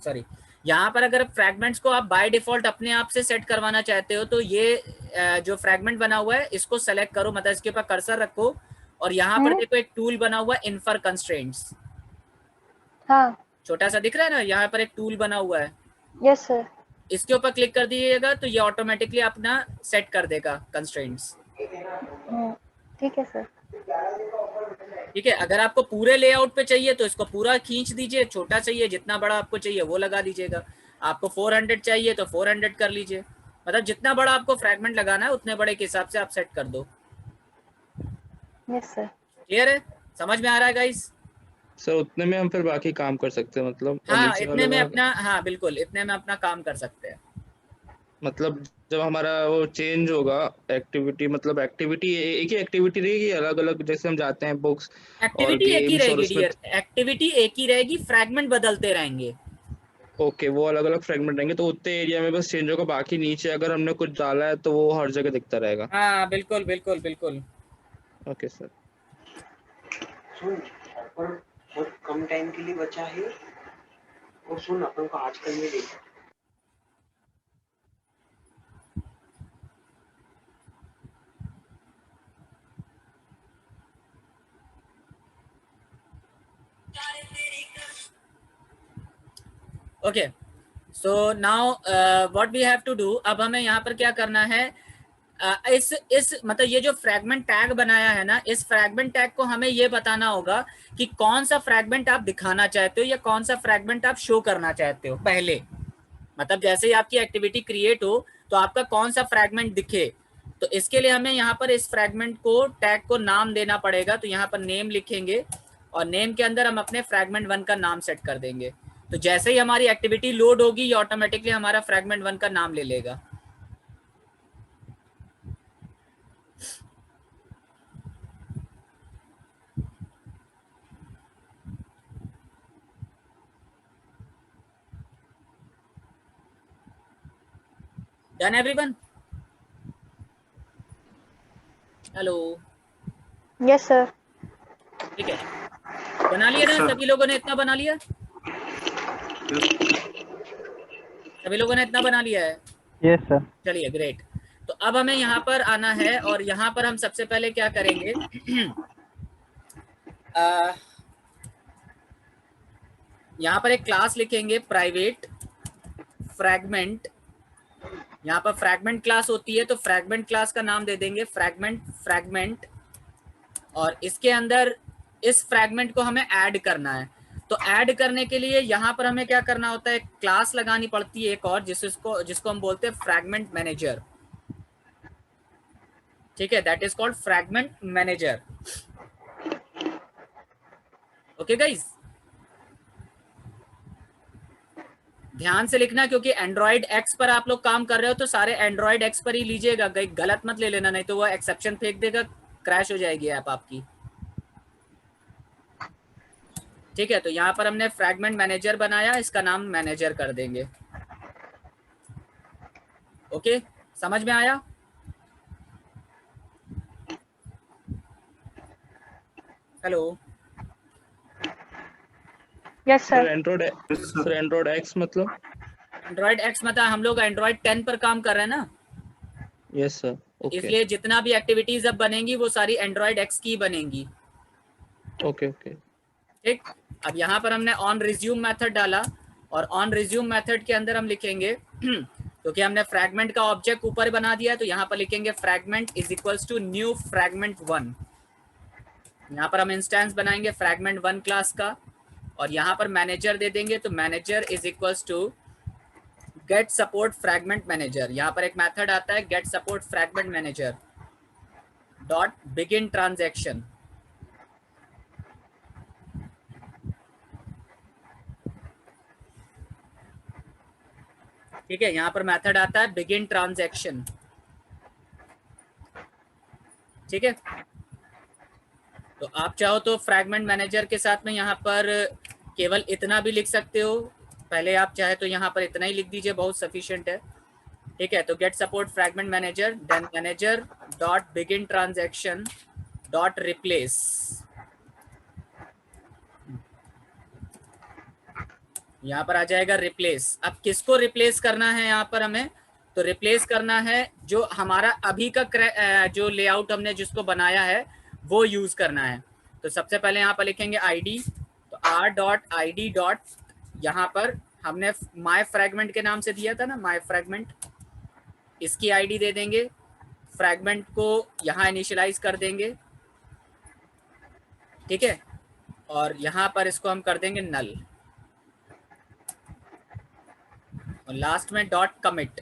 सॉरी, यहाँ पर अगर फ्रैगमेंट्स को आप बाय डिफॉल्ट अपने आप से सेट करवाना चाहते हो तो ये जो फ्रैगमेंट बना हुआ है इसको सेलेक्ट करो, मतलब इसके ऊपर कर्सर रखो और यहाँ पर देखो एक टूल बना हुआ है, इन्फर कंस्ट्रेंट्स। हाँ छोटा सा दिख रहा है ना, यहाँ पर एक टूल बना हुआ है, यस सर। इसके ऊपर क्लिक कर दीजिएगा तो ये ऑटोमेटिकली अपना सेट कर देगा कंस्ट्रेंट्स। ठीक है सर। ठीक है, अगर आपको पूरे लेआउट पे चाहिए तो इसको पूरा खींच दीजिए, छोटा चाहिए जितना बड़ा आपको चाहिए वो लगा दीजिएगा। आपको 400 चाहिए तो 400 कर लीजिए, मतलब जितना बड़ा आपको फ्रैगमेंट लगाना है उतने बड़े के हिसाब से आप सेट कर दो। Yes sir. क्लियर है, समझ में आ रहा है गाइस? सर उतने में हम फिर बाकी काम कर सकते हैं, मतलब हाँ, नीचे इतने में वाला अपना, हाँ बिल्कुल, इतने में अपना काम कर सकते हैं। मतलब जब हमारा वो चेंज होगा एक्टिविटी, मतलब एक्टिविटी एक ही एक्टिविटी रहेगी, अलग अलग जैसे हम जाते हैं बुक्स और एक्टिविटी एक ही गेम्स और रहेगी उसमें। डियर, एक्टिविटी एक ही रहेगी, फ्रैगमेंट बदलते रहेंगे। ओके, वो अलग अलग फ्रेगमेंट रहेंगे तो उतने एरिया में बस चेंज होगा, बाकी नीचे अगर हमने कुछ डाला है तो वो हर जगह दिखता रहेगा। हाँ बिल्कुल बिल्कुल बिल्कुल। Okay sir. सुन, और बहुत कम टाइम के लिए बचा है वो सुन अपन को आजकल में देखा okay, so now what we have to do, अब हमें यहाँ पर क्या करना है, इस मतलब ये जो फ्रैगमेंट टैग बनाया है ना, इस फ्रैगमेंट टैग को हमें ये बताना होगा कि कौन सा फ्रैगमेंट आप दिखाना चाहते हो या कौन सा फ्रैगमेंट आप शो करना चाहते हो पहले। मतलब जैसे ही आपकी एक्टिविटी क्रिएट हो तो आपका कौन सा फ्रैगमेंट दिखे, तो इसके लिए हमें यहाँ पर इस फ्रैगमेंट को टैग को नाम देना पड़ेगा। तो यहाँ पर नेम लिखेंगे और नेम के अंदर हम अपने फ्रैगमेंट 1 का नाम सेट कर देंगे। तो जैसे ही हमारी एक्टिविटी लोड होगी ये ऑटोमेटिकली हमारा फ्रैगमेंट 1 का नाम ले लेगा। Done everyone? Hello, yes sir. ठीक है, बना लिया ना सभी लोगों ने, इतना बना लिया, सभी लोगों ने इतना बना लिया है? Yes sir. चलिए ग्रेट। तो अब हमें यहाँ पर आना है और यहाँ पर हम सबसे पहले क्या करेंगे यहाँ पर एक क्लास लिखेंगे प्राइवेट फ्रैगमेंट। यहाँ पर फ्रैगमेंट क्लास होती है तो फ्रैगमेंट क्लास का नाम दे देंगे फ्रैगमेंट, और इसके अंदर इस फ्रैगमेंट को हमें ऐड करना है। तो ऐड करने के लिए यहाँ पर हमें क्या करना होता है, क्लास लगानी पड़ती है एक और, जिसको हम बोलते हैं फ्रैगमेंट मैनेजर। ठीक है, that is called fragment manager. Okay guys, ध्यान से लिखना क्योंकि एंड्रॉइड एक्स पर आप लोग काम कर रहे हो तो सारे एंड्रॉइड एक्स पर ही लीजिएगा, गलत मत ले लेना, नहीं तो वो एक्सेप्शन फेंक देगा, क्रैश हो जाएगी ऐप आपकी। ठीक है, तो यहाँ पर हमने फ्रैगमेंट मैनेजर बनाया, इसका नाम मैनेजर कर देंगे। ओके, समझ में आया? Hello, yes sir. Android x मतलब हम लोग एंड्रॉइड 10 पर काम कर रहे हैं ना। Yes sir, okay. इसलिए जितना भी एक्टिविटीज अब बनेंगी वो सारी एंड्रॉइड एक्स की बनेंगी। ओके ओके, ठीक, अब यहाँ पर हमने ऑन रिज्यूम मेथड डाला और ऑन रिज्यूम मेथड के अंदर हम लिखेंगे क्योंकि हमने फ्रैगमेंट का ऑब्जेक्ट ऊपर बना दिया है तो यहाँ पर लिखेंगे fragment is equals to new fragment 1। यहाँ पर हम इंस्टेंस बनाएंगे फ्रैगमेंट 1 क्लास का और यहाँ पर मैनेजर दे देंगे, तो manager is equals to get support fragment manager. यहाँ पर एक मेथड आता है get support fragment manager dot begin transaction. ठीक है, यहाँ पर मेथड आता है बिगिन ट्रांजैक्शन। ठीक है, तो आप चाहो तो फ्रैगमेंट मैनेजर के साथ में यहाँ पर केवल इतना भी लिख सकते हो, पहले आप चाहे तो यहाँ पर इतना ही लिख दीजिए, बहुत सफिशिएंट है। ठीक है, तो get support fragment manager then manager dot begin transaction dot replace. यहाँ पर आ जाएगा रिप्लेस। अब किसको रिप्लेस करना है यहाँ पर हमें, तो रिप्लेस करना है जो हमारा अभी का जो लेआउट हमने जिसको बनाया है वो यूज करना है। तो सबसे पहले यहाँ पर लिखेंगे आईडी, तो r.id डॉट, यहाँ पर हमने माय फ्रैगमेंट के नाम से दिया था ना, माय फ्रैगमेंट, इसकी आईडी दे देंगे, फ्रैगमेंट को यहाँ इनिशियलाइज कर देंगे। ठीक है, और यहाँ पर इसको हम कर देंगे नल और लास्ट में डॉट कमिट।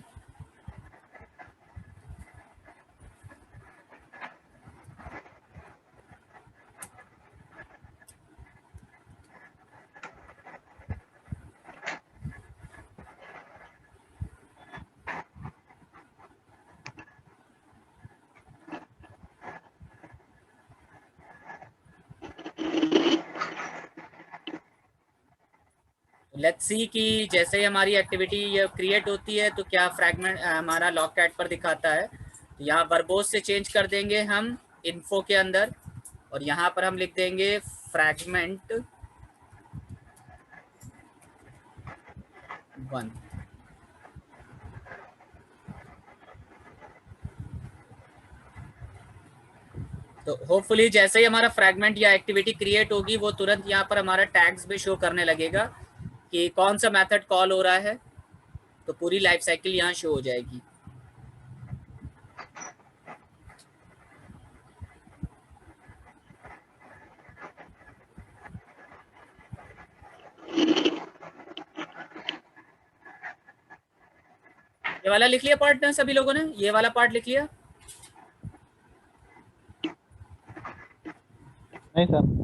लेट्स सी कि जैसे ही हमारी एक्टिविटी क्रिएट होती है तो क्या फ्रैगमेंट हमारा लॉग कैट पर दिखाता है। तो यहाँ वर्बोज से चेंज कर देंगे हम इन्फो के अंदर और यहाँ पर हम लिख देंगे फ्रैगमेंट 1। तो होपफुली जैसे ही हमारा फ्रैगमेंट या एक्टिविटी क्रिएट होगी वो तुरंत यहाँ पर हमारा टैग्स भी शो करने लगेगा कि कौन सा मेथड कॉल हो रहा है, तो पूरी लाइफ साइकिल यहाँ शो हो जाएगी। ये वाला लिख लिया पार्ट ना सभी लोगों ने? ये वाला पार्ट लिख लिया? नहीं सर।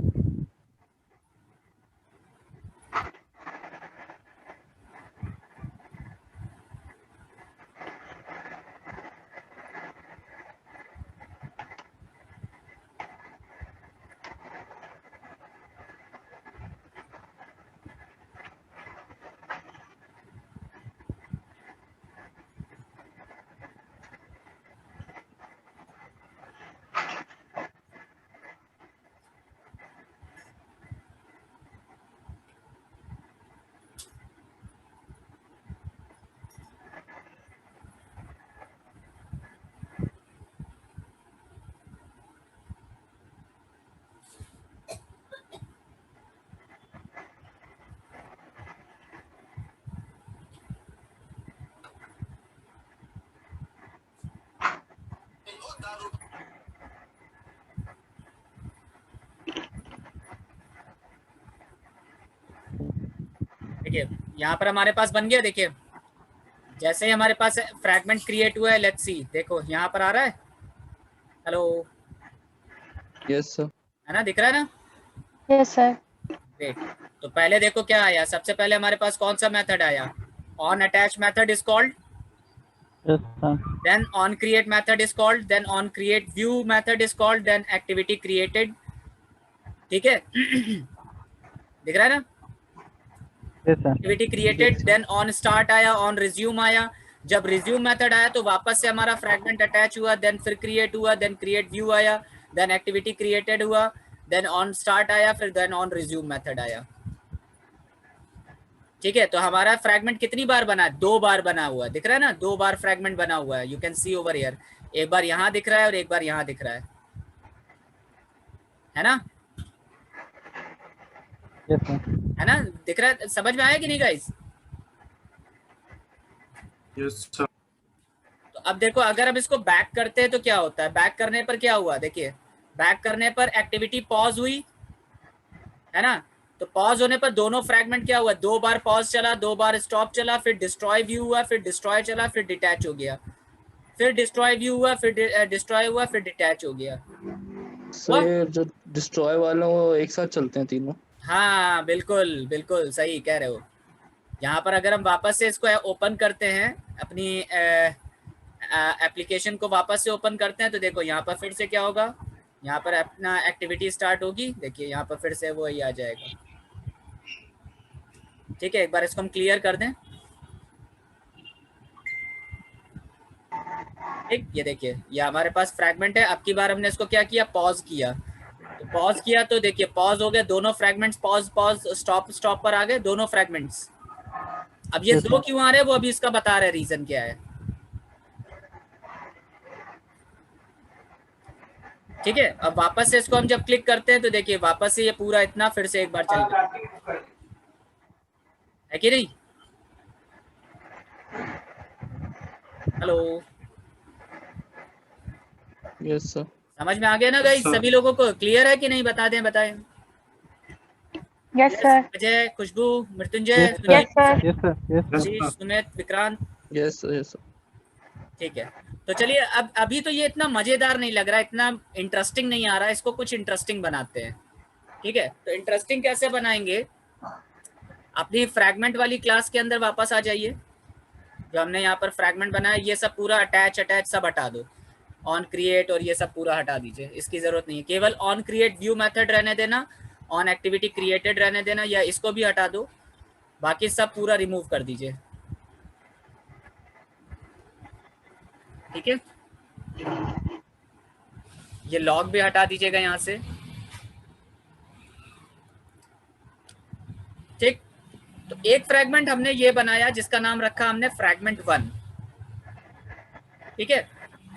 देखिए यहाँ पर हमारे पास बन गया। देखिए जैसे ही हमारे पास फ्रैगमेंट क्रिएट हुआ है, लेट्स सी, देखो यहाँ पर आ रहा है। हेलो, यस सर, है ना, दिख रहा है ना? Yes sir. ग्रेट। तो पहले देखो क्या आया, सबसे पहले हमारे पास कौन सा मेथड आया? On attach method is called, then on create method is called, then on create view method is called, then activity created। ठीक है दिख रहा है ना? Activity created, then on start आया, ऑन रिज्यूम आया। जब रिज्यूम मेथड आया तो वापस से हमारा फ्रैगमेंट अटैच हुआ, देन फिर क्रिएट हुआ, देन क्रिएट व्यू आया, देन एक्टिविटी क्रिएटेड हुआ, देन ऑन स्टार्ट आया, फिर देन ऑन रिज्यूम मेथड आया। ठीक है, तो हमारा फ्रैगमेंट कितनी बार बना? 2 बार बना हुआ, दिख रहा है ना? 2 बार फ्रैगमेंट बना हुआ है। You can see over here, एक बार यहाँ दिख रहा है और एक बार यहाँ दिख रहा है ना? है ना, दिख रहा है? समझ में आया कि नहीं गाइस? Yes sir. तो अब देखो अगर हम इसको बैक करते हैं तो क्या होता है? बैक करने पर क्या हुआ? देखिए बैक करने पर एक्टिविटी पॉज हुई, है ना? तो पॉज होने पर दोनों फ्रैगमेंट क्या हुआ? 2 बार पॉज चला, 2 बार स्टॉप चला, फिर डिस्ट्रॉय व्यू हुआ, फिर डिस्ट्रॉय चला, फिर डिटैच हो गया, फिर डिस्ट्रॉय व्यू हुआ, फिर डिस्ट्रॉय हुआ, फिर डिटैच हो गया। सर जो डिस्ट्रॉय वाले वो एक साथ चलते हैं तीनों? हाँ बिल्कुल बिल्कुल सही कह रहे हो। यहाँ पर अगर हम वापस से इसको ओपन करते हैं, अपनी एप्लीकेशन को वापस से ओपन करते हैं, तो देखो यहाँ पर फिर से क्या होगा? यहाँ पर अपना एक्टिविटी स्टार्ट होगी। देखिए यहाँ पर फिर से वो ही आ जाएगा। ठीक है, एक बार इसको हम क्लियर कर दें। ठीक, ये देखिए ये हमारे पास फ्रैगमेंट है। अब की बार हमने इसको क्या किया? पॉज किया। तो पॉज किया तो देखिए पॉज हो गया, दोनों fragments pause pause stop stop पर आ गए दोनों फ्रैगमेंट्स। अब ये 2 क्यों आ रहे हैं वो अभी इसका बता रहे, रीजन क्या है। ठीक है, अब वापस से इसको हम जब क्लिक करते हैं तो देखिए वापस से ये पूरा इतना फिर से एक बार चल गया, है कि नहीं? Hello, yes sir. समझ में आ गया ना गाइस? सभी लोगों को क्लियर है कि नहीं? बता दें, बताएं। Yes sir. Ajay, Khushboo, Mrityunjay, Sumit, Vikrant. Yes yes. ठीक है, तो चलिए अब अभी तो ये इतना मजेदार नहीं लग रहा, इतना इंटरेस्टिंग नहीं आ रहा, इसको कुछ इंटरेस्टिंग बनाते हैं। ठीक है, तो इंटरेस्टिंग कैसे बनाएंगे? अपनी फ्रैगमेंट वाली क्लास के अंदर वापस आ जाइए। जो हमने यहाँ पर फ्रैगमेंट बनाया, ये सब पूरा अटैच सब हटा दो, ऑन क्रिएट और ये सब पूरा हटा दीजिए, इसकी जरूरत नहीं है। केवल ऑन क्रिएट व्यू मेथड रहने देना, ऑन एक्टिविटी क्रिएटेड रहने देना, या इसको भी हटा दो, बाकी सब पूरा रिमूव कर दीजिए। ठीक है, ये लॉग भी हटा दीजिएगा यहाँ से। ठीक, तो एक फ्रैगमेंट हमने ये बनाया जिसका नाम रखा हमने फ्रैगमेंट 1, ठीक है।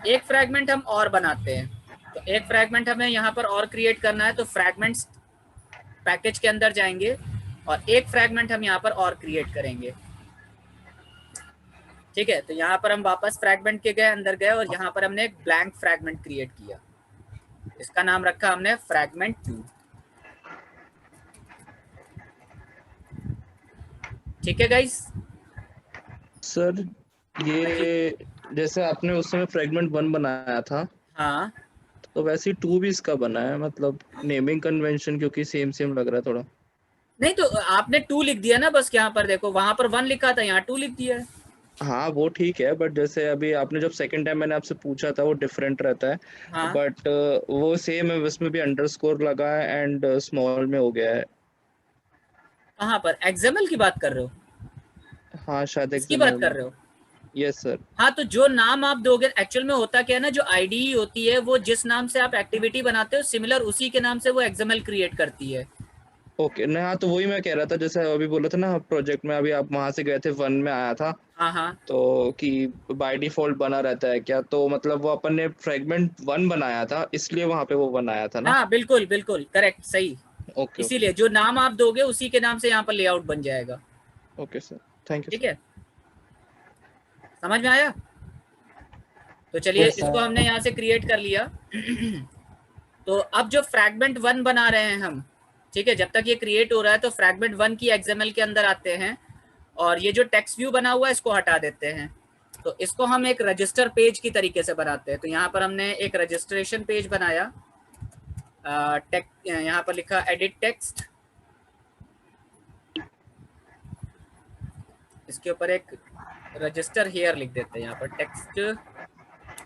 एक फ्रैगमेंट हम और बनाते हैं, तो एक फ्रैगमेंट हमें यहाँ पर और क्रिएट करना है, तो फ्रैगमेंट्स पैकेज के अंदर जाएंगे और एक फ्रैगमेंट हम यहाँ पर और क्रिएट करेंगे, ठीक है। तो यहाँ पर हम वापस फ्रैगमेंट के गए, अंदर गए और यहाँ पर हमने एक ब्लैंक फ्रैगमेंट क्रिएट किया, इसका नाम रखा हमने फ्रैगमेंट 2, ठीक है गाइस। सर ये जैसे आपने उस समय फ्रैगमेंट 1 बनाया था, हाँ, तो वैसे ही 2 भी इसका बना है, मतलब नेमिंग कन्वेंशन क्योंकि सेम लग रहा है थोड़ा। नहीं तो आपने 2 लिख दिया ना, बस यहाँ पर देखो, वहां पर 1 लिखा था, यहाँ 2 लिख दिया है। हाँ वो ठीक है, बट जैसे अभी आपने जब सेकंड टाइम मैंने आपसे पूछा था वो डिफरेंट रहता है, हाँ। बट वो सेम है, उसमें भी अंडरस्कोर लगा है एंड स्मॉल में हो गया है। कहाँ पर एक्सएमएल की बात कर रहे हो? हाँ शायद इसकी बात कर रहे हो? Yes sir. हाँ, तो जो नाम आप दोगे, एक्चुअल में होता क्या है ना, जो आईडी होती है वो जिस नाम से आप एक्टिविटी बनाते हो सिमिलर उसी के नाम से वो एक्सएमएल क्रिएट करती है। ओके नहीं, हाँ तो वही मैं कह रहा था, जैसे अभी बोला था ना प्रोजेक्ट में, अभी आप वहां से गए थे 1 में आया था, हाँ हाँ, तो कि बाय डिफॉल्ट बना रहता है क्या, तो मतलब वो अपन ने फ्रैगमेंट 1 बनाया था इसलिए वहां पे वो बनाया था ना। हाँ बिल्कुल बिल्कुल करेक्ट, सही। ओके इसीलिए जो नाम आप दोगे उसी के नाम से यहाँ पर लेआउट बन जाएगा। Okay sir, thank you. ठीक है, समझ में आया? तो चलिए इसको हमने यहाँ से क्रिएट कर लिया। तो अब जो फ्रैगमेंट 1 बना रहे हैं हम, ठीक है, जब तक ये क्रिएट हो रहा है तो फ्रैगमेंट 1 की एक्सएमएल के अंदर आते हैं और ये जो टेक्स्ट व्यू बना हुआ है इसको हटा देते हैं। तो इसको हम एक रजिस्टर पेज की तरीके से बनाते हैं। तो यहाँ पर हमने एक रजिस्ट्रेशन पेज बनाया, यहाँ पर लिखा एडिट टेक्स्ट, इसके ऊपर एक रजिस्टर हियर लिख देते हैं, यहाँ पर text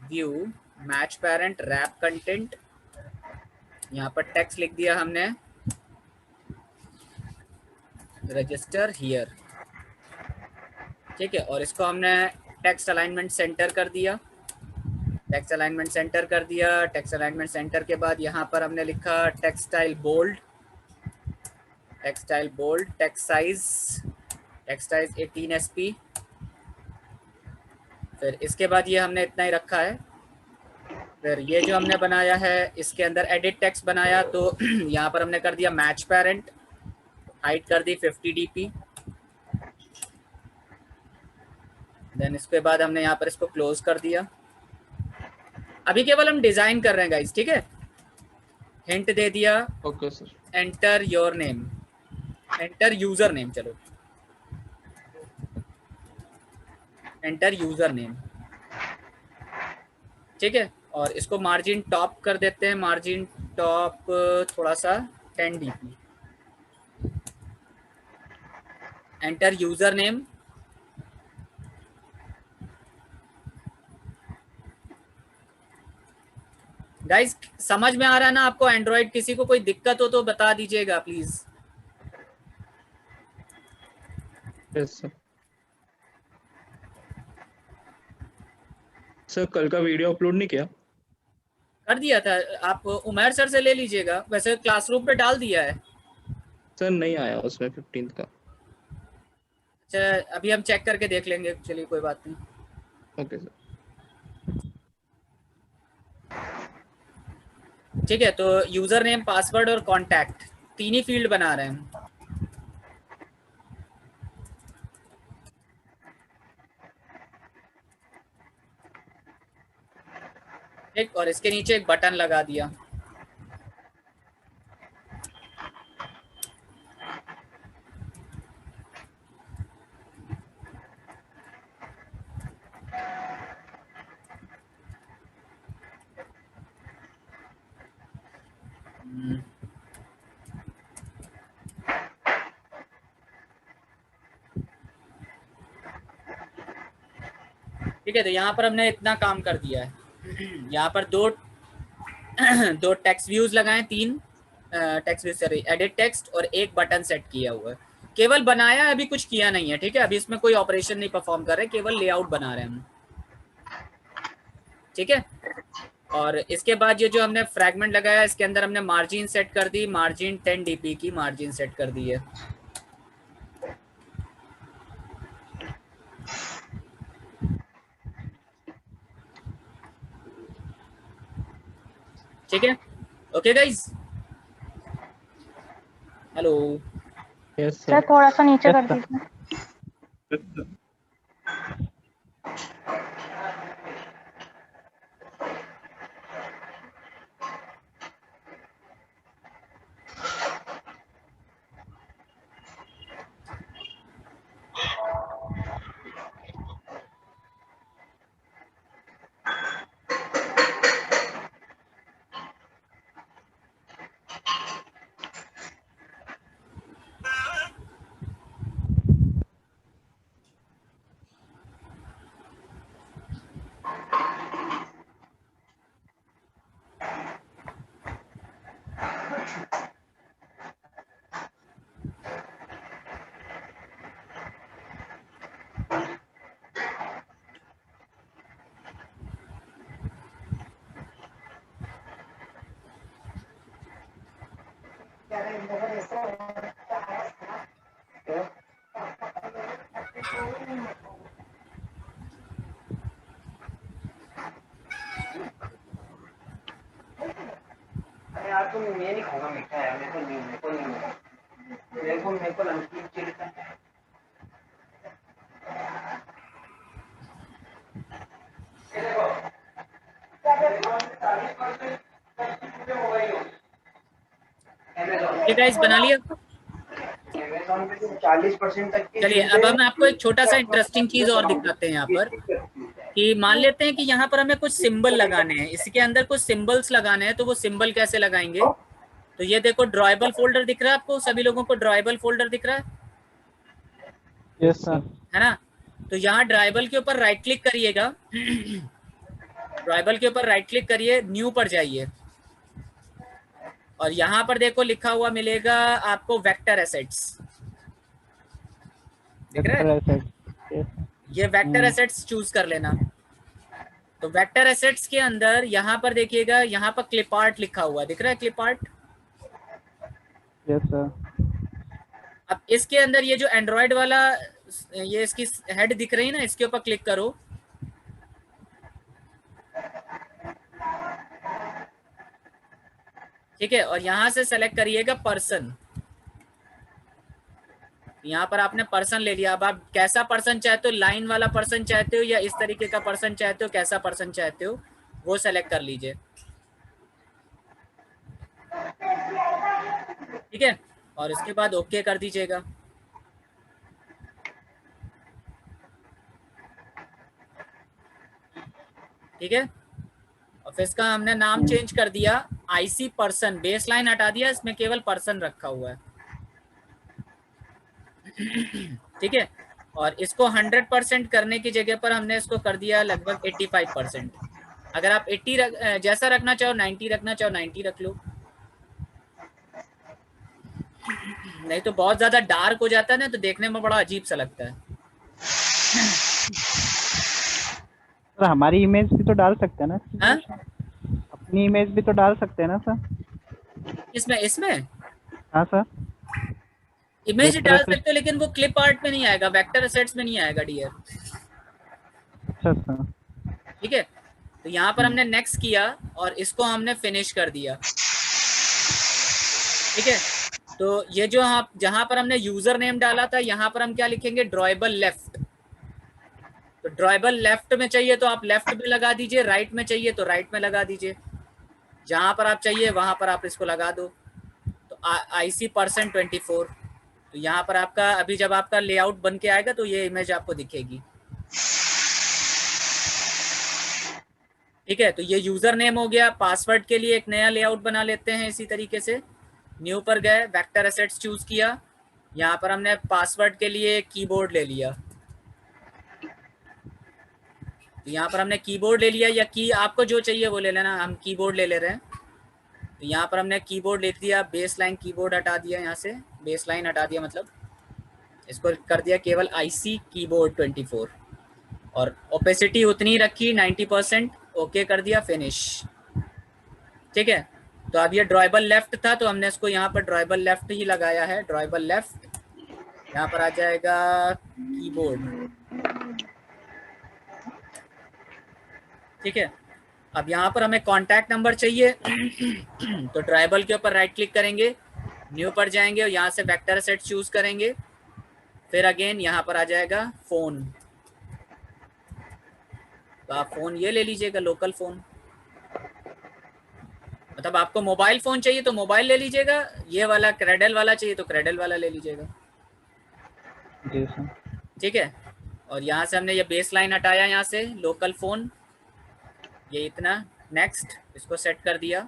view match parent wrap content, यहाँ पर टेक्स्ट लिख दिया हमने रजिस्टर हियर, ठीक है। और इसको हमने टेक्स्ट अलाइनमेंट सेंटर कर दिया, टेक्स्ट अलाइनमेंट सेंटर कर दिया। टेक्स्ट अलाइनमेंट सेंटर के बाद यहाँ पर हमने लिखा text style bold, text style bold, text size 18 SP। फिर इसके बाद ये हमने इतना ही रखा है। फिर ये जो हमने बनाया है इसके अंदर एडिट टेक्स्ट बनाया, तो यहाँ पर हमने कर दिया मैच पेरेंट, हाइट कर दी 50 DP। देन इसके बाद हमने यहाँ पर इसको क्लोज कर दिया। अभी केवल हम डिजाइन कर रहे हैं गाइस, ठीक है। हिंट दे दिया, okay sir. Enter your name, enter user name, चलो एंटर यूजर नेम, ठीक है। और इसको मार्जिन टॉप कर देते हैं, मार्जिन टॉप थोड़ा सा 10 DP। Enter user name, guys समझ में आ रहा है ना आपको एंड्रॉइड? किसी को कोई दिक्कत हो तो बता दीजिएगा प्लीज। Yes sir. सर कल का वीडियो अपलोड नहीं किया? कर दिया था, आप उमर सर से ले लीजिएगा, वैसे क्लासरूम पे डाल दिया है सर, नहीं आया उसमें 15 का। अच्छा अभी हम चेक करके देख लेंगे, चलिए कोई बात नहीं। Okay sir. ठीक है, तो यूजर नेम, पासवर्ड और कांटेक्ट 3 ही फील्ड बना रहे हैं। ठीक, और इसके नीचे एक बटन लगा दिया। ठीक है, तो यहाँ पर हमने इतना काम कर दिया है। यहाँ पर दो टेक्स्ट व्यूज लगाए, 3 text views, sorry edit text, और एक बटन सेट किया हुआ है। केवल बनाया, अभी कुछ किया नहीं है, ठीक है। अभी इसमें कोई ऑपरेशन नहीं परफॉर्म कर रहे, केवल लेआउट बना रहे हैं हम, ठीक है। और इसके बाद ये जो हमने फ्रैगमेंट लगाया इसके अंदर हमने मार्जिन सेट कर दी, मार्जिन 10 DP की मार्जिन सेट कर दी है। ठीक है, okay guys, hello. Yes sir sir. थोड़ा सा नीचे कर दीजिए। अरे यार तुम ये नहीं खाऊंगा मीठा है, मेरे को नमकीन चाहिए था। ये गाइस बना लिया। अमेज़न पे तो 40% तक की चलिए अब हम आपको एक छोटा सा इंटरेस्टिंग चीज और दिखाते हैं यहाँ पर, कि मान लेते हैं कि यहाँ पर हमें कुछ सिंबल लगाने हैं, इसके अंदर कुछ सिंबल्स लगाने हैं, तो वो सिंबल कैसे लगाएंगे? तो ये देखो ड्रॉएबल फोल्डर दिख रहा है आपको, सभी लोगों को ड्रॉएबल फोल्डर दिख रहा है? Yes sir. है ना? तो यहाँ ड्रॉएबल के ऊपर राइट क्लिक करिएगा, ड्रॉएबल के ऊपर राइट क्लिक करिए, न्यू पर जाइए और यहाँ पर देखो लिखा हुआ मिलेगा आपको वेक्टर एसेट्स, दिख रहा है? ये वेक्टर एसेट्स चूज कर लेना। तो वेक्टर एसेट्स के अंदर यहाँ पर देखिएगा, यहाँ पर क्लिप आर्ट लिखा हुआ दिख रहा है, क्लिप आर्ट। Yes sir. अब इसके अंदर ये जो एंड्रॉयड वाला ये इसकी हेड दिख रही है ना, इसके ऊपर क्लिक करो। ठीक है, और यहाँ से सेलेक्ट करिएगा पर्सन। यहाँ पर आपने पर्सन ले लिया। अब आप कैसा पर्सन चाहते हो, लाइन वाला पर्सन चाहते हो या इस तरीके का पर्सन चाहते हो, कैसा पर्सन चाहते हो वो सेलेक्ट कर लीजिए। ठीक है, और इसके बाद ओके कर दीजिएगा। ठीक है, और फिर इसका हमने नाम चेंज कर दिया आईसी पर्सन, बेस लाइन हटा दिया, इसमें केवल पर्सन रखा हुआ है। ठीक है, और इसको 100% करने की जगह पर हमने इसको कर दिया लगभग 85%। अगर आप 80 जैसा रखना चाहो, 90 रखना चाहो 90 रख लो, नहीं तो बहुत ज्यादा डार्क हो जाता है ना, तो देखने में बड़ा अजीब सा लगता है। सर हमारी इमेज भी तो डाल सकते हैं ना? हाँ? अपनी इमेज भी तो डाल सकते हैं ना सर? इसमें हाँ सर, इमेज डाल सकते हो, लेकिन वो क्लिप आर्ट में नहीं आएगा, वेक्टर एसेट्स में नहीं आएगा डियर। अच्छा सर। ठीक है, तो यहाँ पर हमने नेक्स्ट किया और इसको हमने फिनिश कर दिया। ठीक है, तो ये जो आप जहां पर हमने यूजर नेम डाला था, यहाँ पर हम क्या लिखेंगे, ड्रॉएबल लेफ्ट। तो ड्रॉएबल लेफ्ट में चाहिए तो आप लेफ्ट में लगा दीजिए, राइट में चाहिए तो राइट में लगा दीजिए, जहां पर आप चाहिए वहां पर आप इसको लगा दो। तो आईसी पर्सन 24, तो यहाँ पर आपका अभी जब आपका लेआउट बन के आएगा तो ये इमेज आपको दिखेगी। ठीक है, तो ये यूजर नेम हो गया। पासवर्ड के लिए एक नया लेआउट बना लेते हैं इसी तरीके से। न्यू पर गए, वेक्टर एसेट्स चूज किया, यहाँ पर हमने पासवर्ड के लिए कीबोर्ड ले लिया। तो यहाँ पर हमने कीबोर्ड ले लिया, या की आपको जो चाहिए वो ले लेना, हम कीबोर्ड ले रहे हैं। तो यहाँ पर हमने कीबोर्ड ले दिया, बेस लाइन कीबोर्ड हटा दिया, यहाँ से बेस लाइन हटा दिया, मतलब इसको कर दिया केवल आईसी कीबोर्ड 24 और ओपेसिटी उतनी रखी 90%, ओके कर दिया, फिनिश। ठीक है, तो अब ये ड्रॉएबल लेफ्ट था तो हमने इसको यहाँ पर ड्रॉएबल लेफ्ट ही लगाया है, ड्रॉएबल लेफ्ट। यहाँ पर आ जाएगा कीबोर्ड। ठीक है, अब यहाँ पर हमें कॉन्टैक्ट नंबर चाहिए तो ट्राइबल के ऊपर राइट क्लिक करेंगे, न्यू पर जाएंगे और यहाँ से वेक्टर सेट चूज करेंगे, फिर अगेन यहाँ पर आ जाएगा फोन, तो आप फोन ये ले लीजिएगा, लोकल फोन। मतलब आपको मोबाइल फोन चाहिए तो मोबाइल ले लीजिएगा, ये वाला क्रेडल वाला चाहिए तो क्रेडल वाला ले लीजिएगा। जी सर। ठीक है, और यहाँ से हमने ये बेस लाइन हटाया, यहाँ से लोकल फोन, ये इतना, नेक्स्ट, इसको सेट कर दिया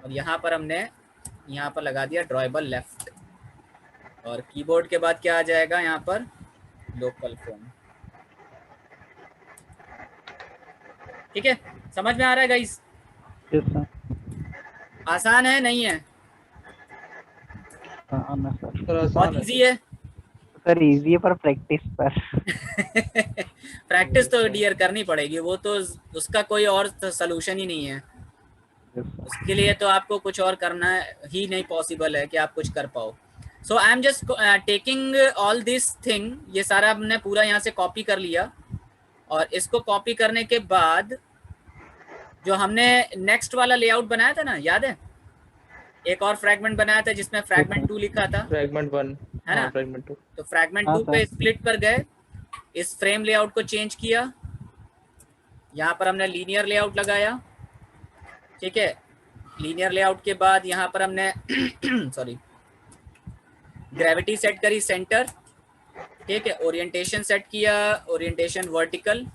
और यहाँ पर हमने यहाँ पर लगा दिया ड्रॉएबल लेफ्ट, और कीबोर्ड के बाद क्या आ जाएगा यहाँ पर, लोकल फोन। ठीक है, समझ में आ रहा है गाइस? Yes sir. आसान है नहीं है? सर बहुत इजी है सर, इजी है पर प्रैक्टिस पर प्रैक्टिस तो डियर करनी पड़ेगी, वो तो उसका कोई और सलूशन ही नहीं है। उसके लिए तो आपको कुछ और करना ही नहीं पॉसिबल है कि आप कुछ कर पाओ। So I am just taking all this thing, ये सारा हमने पूरा यहाँ से कॉपी कर लिया, और इसको कॉपी करने के बाद जो हमने नेक्स्ट वाला लेआउट बनाया था ना, याद है? एक और फ्रैगमेंट बनाया था जिसमें फ्रैगमेंट 2 लिखा था, फ्रैगमेंट 1 है ना? फ्रैगमेंट 2। तो फ्रैगमेंट 2 पे स्प्लिट पर गए, इस फ्रेम लेआउट को चेंज किया, यहाँ पर हमने लीनियर लेआउट लगाया। ठीक है, लीनियर लेआउट के बाद यहाँ पर हमने सॉरी ग्रेविटी सेट करी सेंटर। ठीक है, ओरिएंटेशन सेट किया, ओरिएंटेशन वर्टिकल।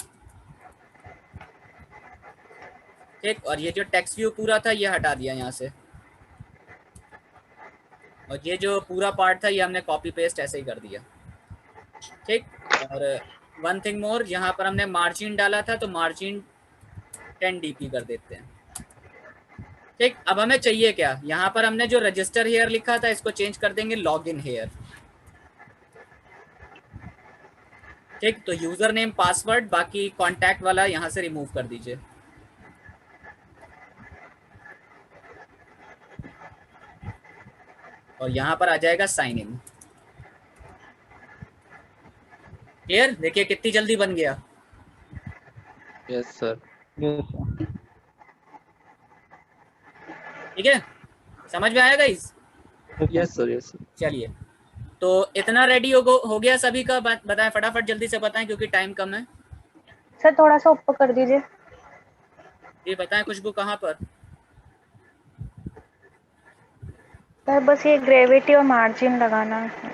ठीक, और ये जो टेक्स्ट व्यू पूरा था ये हटा दिया यहाँ से, और ये जो पूरा पार्ट था ये हमने कॉपी पेस्ट ऐसे ही कर दिया। ठीक, और वन थिंग मोर, यहाँ पर हमने मार्जिन डाला था तो मार्जिन 10 dp कर देते हैं। ठीक, अब हमें चाहिए क्या, यहाँ पर हमने जो रजिस्टर हेयर लिखा था इसको चेंज कर देंगे लॉग इन हेयर। ठीक, तो यूजर नेम पासवर्ड, बाकी कॉन्टैक्ट वाला यहाँ से रिमूव कर दीजिए। और यहाँ पर आ जाएगा साइन इन। क्लियर? देखिए कितनी जल्दी बन गया। Yes sir. ठीक है, समझ में आएगा इस? Yes sir, yes sir. चलिए, तो इतना रेडी हो गया सभी का? बताएं फटाफट, जल्दी से बताएं क्योंकि टाइम कम है। सर थोड़ा सा ऊपर कर दीजिए। जी बताएं खुशबू, कहाँ पर? सर बस ये ग्रेविटी और मार्जिन लगाना है।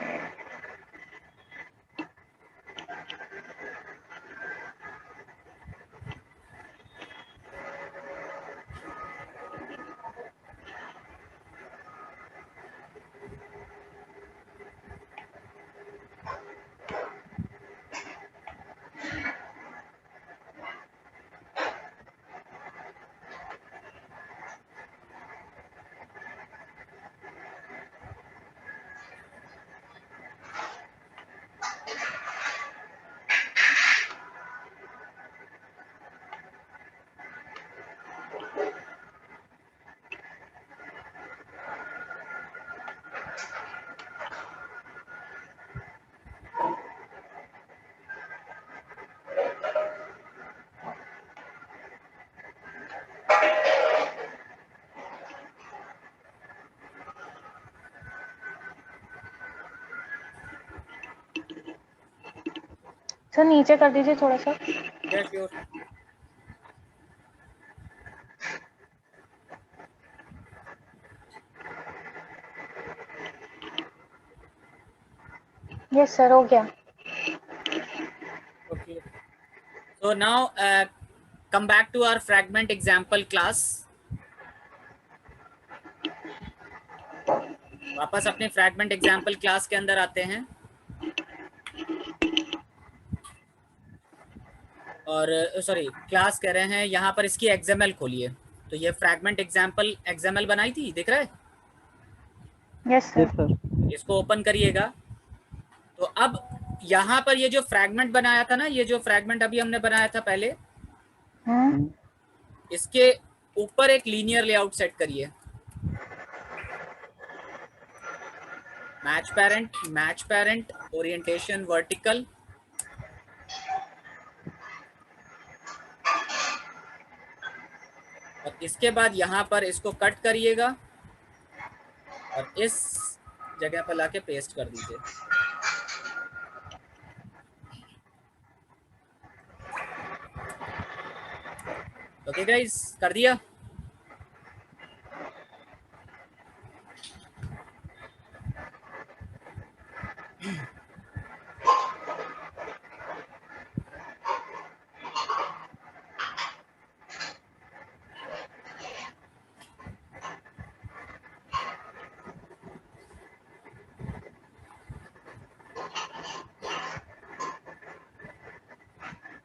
सर नीचे कर दीजिए थोड़ा सा। यस सर, हो गया। Okay. So now come back to our fragment example class. वापस अपने फ्रैगमेंट एग्जाम्पल क्लास के अंदर आते हैं और सॉरी क्लास कह रहे हैं, यहाँ पर इसकी XML खोलिए। तो ये फ्रैगमेंट एग्जाम्पल XML बनाई थी, दिख रहा है? Yes sir. इसको ओपन करिएगा। तो अब यहाँ पर ये जो फ्रैगमेंट बनाया था ना, ये जो फ्रैगमेंट अभी हमने बनाया था पहले, इसके ऊपर एक लीनियर लेआउट सेट करिए। Match parent, orientation vertical. और इसके बाद यहाँ पर इसको कट करिएगा और इस जगह पर लाके पेस्ट कर दीजिए। ओके गाइस, कर दिया।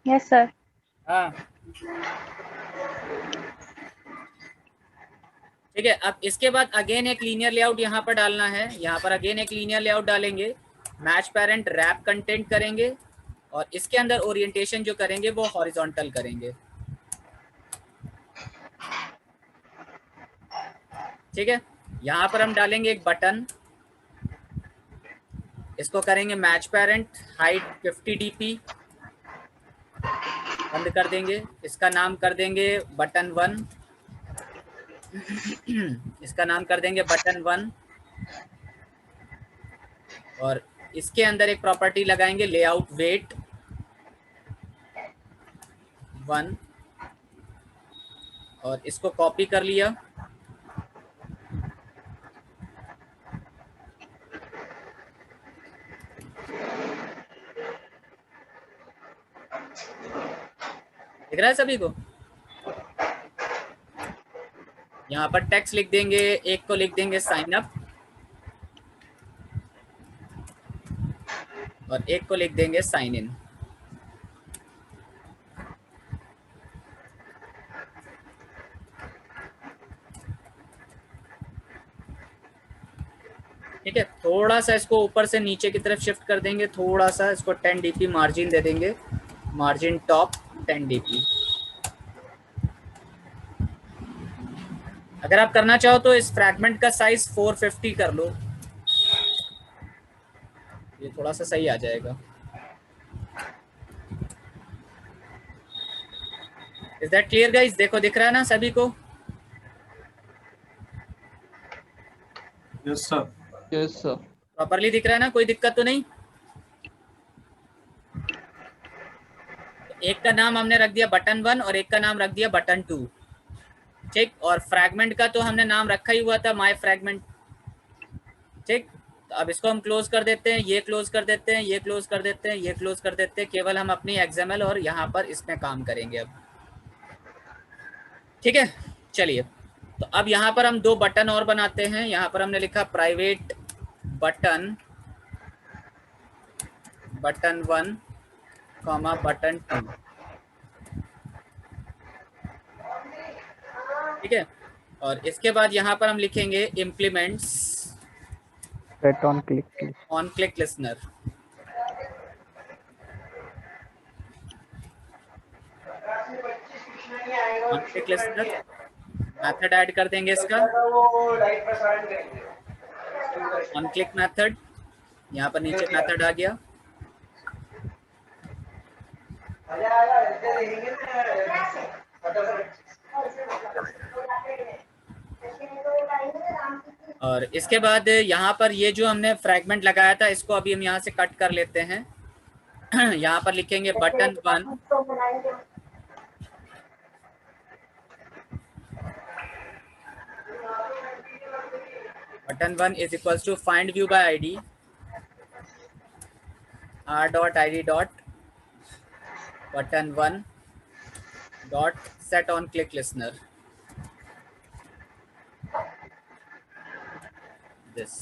Yes sir. हाँ ठीक है। अब इसके बाद अगेन एक लीनियर लेआउट यहाँ पर डालना है। यहाँ पर अगेन एक लीनियर लेआउट डालेंगे, मैच पेरेंट रैप कंटेंट करेंगे और इसके अंदर ओरिएंटेशन जो करेंगे वो हॉरिजॉन्टल करेंगे। ठीक है। यहाँ पर हम डालेंगे एक बटन, इसको करेंगे मैच पेरेंट हाइट 50 dp, बंद कर देंगे। इसका नाम कर देंगे बटन 1, इसका नाम कर देंगे बटन 1 और इसके अंदर एक प्रॉपर्टी लगाएंगे लेआउट वेट 1 और इसको कॉपी कर लिया। दिख रहा है सभी को? यहाँ पर टेक्स्ट लिख देंगे, एक को लिख देंगे साइन अप और एक को लिख देंगे साइन इन। ठीक है। थोड़ा सा इसको ऊपर से नीचे की तरफ शिफ्ट कर देंगे, थोड़ा सा इसको 10 dp मार्जिन दे देंगे, मार्जिन टॉप 10 dp। अगर आप करना चाहो तो इस फ्रैगमेंट का साइज 450 कर लो, ये थोड़ा सा सही आ जाएगा। Is that clear guys? देखो दिख रहा है ना सभी को? Yes sir. Yes sir. Properly दिख रहा है ना? कोई दिक्कत तो नहीं? एक का नाम हमने रख दिया बटन 1 और एक का नाम रख दिया बटन 2। ठीक। और फ्रैगमेंट का तो हमने नाम रखा ही हुआ था माय फ्रैगमेंट। ठीक। तो अब इसको हम क्लोज कर देते हैं, ये क्लोज कर देते हैं, ये क्लोज कर देते हैं, ये क्लोज कर देते हैं। केवल हम अपनी XML और यहाँ पर इसमें काम करेंगे अब। ठीक है। चलिए, तो अब यहाँ पर हम 2 बटन और बनाते हैं। यहाँ पर हमने लिखा प्राइवेट बटन 1 कॉमा बटन 2। ठीक है। और इसके बाद यहाँ पर हम लिखेंगे implements set on click listener. On click listener method add कर देंगे इसका, ऑन क्लिक मेथड। यहाँ पर नीचे मेथड आ गया। और इसके बाद यहाँ पर ये जो हमने फ्रैगमेंट लगाया था इसको अभी हम यहाँ से कट कर लेते हैं। यहाँ पर लिखेंगे button 1 is equals to find view by id r.id dot button 1 dot set on click listener। this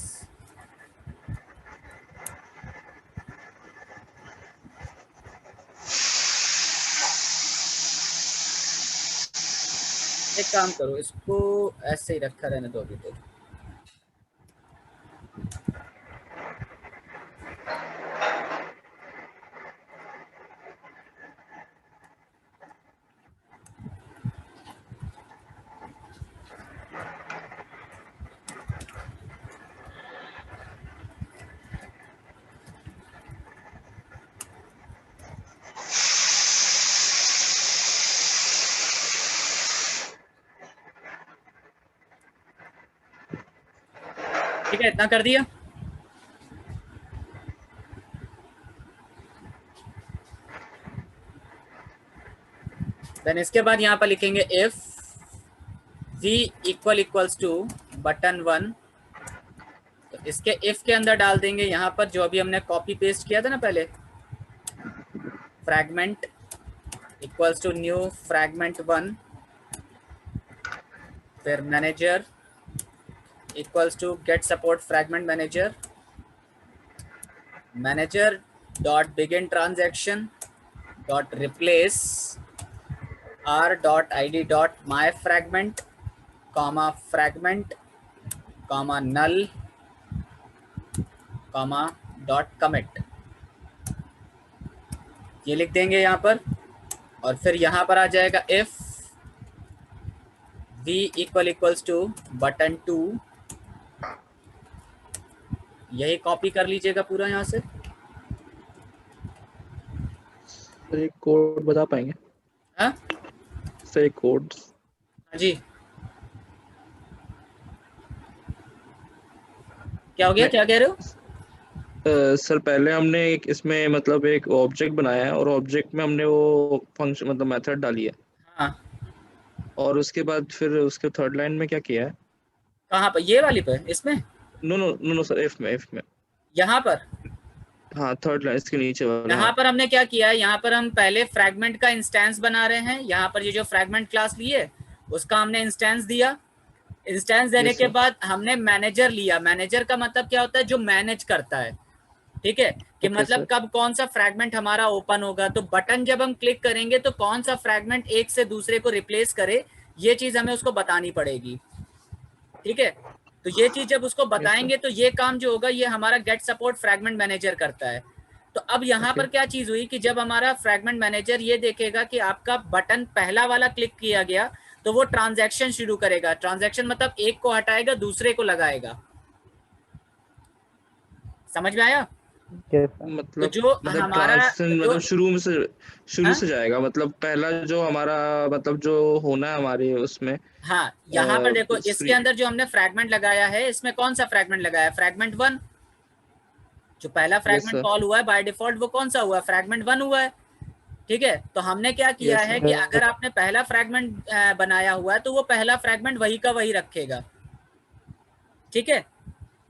एक काम करो, इसको ऐसे ही रखा रहने दो अभी तो। ठीक है, इतना कर दिया। देन इसके बाद यहाँ पर लिखेंगे if v equals to button 1, तो इसके इफ के अंदर डाल देंगे यहाँ पर जो अभी हमने कॉपी पेस्ट किया था ना पहले, fragment equals to new fragment 1, फिर manager equals to get support fragment manager, manager dot begin transaction dot replace r dot id dot my fragment comma fragment comma null comma dot commit, ये लिख देंगे यहाँ पर। और फिर यहाँ पर आ जाएगा if v equals to button 2, यही कॉपी कर लीजिएगा पूरा यहाँ से। एक कोड बता पाएंगे? हाँ सही कोड। हाँ जी, क्या हो गया, क्या कह रहे हो? सर पहले हमने एक इसमें मतलब एक ऑब्जेक्ट बनाया है और ऑब्जेक्ट में हमने वो फंक्शन मतलब मेथड डाली है। हाँ, और उसके बाद फिर उसके थर्ड लाइन में क्या किया है? कहाँ पर? ये वाली पे, इसमें? No no no no sir, if में यहाँ पर? हाँ थर्ड लाइन इसके नीचे वाला। यहाँ पर हमने क्या किया है, यहाँ पर हम पहले फ्रैगमेंट का इंस्टेंस बना रहे हैं। यहाँ पर ये जो फ्रैगमेंट क्लास लिए उसका हमने इंस्टेंस दिया। इंस्टेंस देने के बाद हमने मैनेजर लिया। मैनेजर का मतलब क्या होता है? जो मैनेज करता है, ठीक है, कि मतलब कब कौन सा फ्रैगमेंट हमारा ओपन होगा। तो बटन जब हम क्लिक करेंगे तो कौन सा फ्रैगमेंट एक से दूसरे को रिप्लेस करे, ये चीज हमें उसको बतानी पड़ेगी, ठीक है। तो ये चीज जब उसको बताएंगे तो ये काम जो होगा ये हमारा गेट सपोर्ट फ्रैगमेंट मैनेजर करता है। तो अब यहाँ पर क्या चीज हुई कि जब हमारा फ्रैगमेंट मैनेजर ये देखेगा कि आपका बटन पहला वाला क्लिक किया गया तो वो ट्रांजैक्शन शुरू करेगा। ट्रांजैक्शन मतलब एक को हटाएगा दूसरे को लगाएगा। समझ में आया? मतलब तो जो हमारा मतलब शुरू से जाएगा, मतलब पहला जो हमारा मतलब जो होना है हमारे उसमें। हाँ, यहाँ पर देखो इसके अंदर जो हमने फ्रैगमेंट लगाया है, इसमें कौन सा फ्रैगमेंट लगाया है? फ्रैगमेंट 1। जो पहला फ्रैगमेंट कॉल हुआ है बाय डिफॉल्ट वो कौन सा हुआ है? फ्रैगमेंट 1 हुआ है, ठीक है। तो हमने क्या किया है कि अगर आपने पहला फ्रैगमेंट बनाया हुआ है तो वो पहला फ्रैगमेंट वही का वही रखेगा, ठीक है।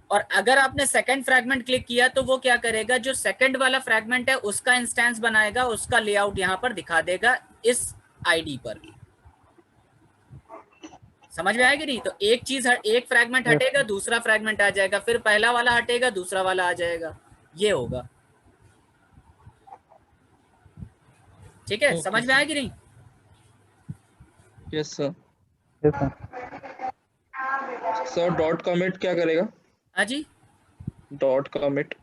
और अगर आपने सेकंड फ्रैगमेंट क्लिक किया तो वो क्या करेगा? जो सेकंड वाला फ्रैगमेंट है उसका इंस्टेंस बनाएगा, उसका लेआउट यहाँ पर दिखा देगा इस आईडी पर। समझ में आएगी नहीं? तो एक चीज एक फ्रैगमेंट हटेगा दूसरा फ्रैगमेंट आ जाएगा, फिर पहला वाला हटेगा दूसरा वाला आ जाएगा, ये होगा, ठीक है। समझ में आएगी नहीं? Yes sir. Sir dot commit क्या करेगा? हाँ जी, डॉट कमिट।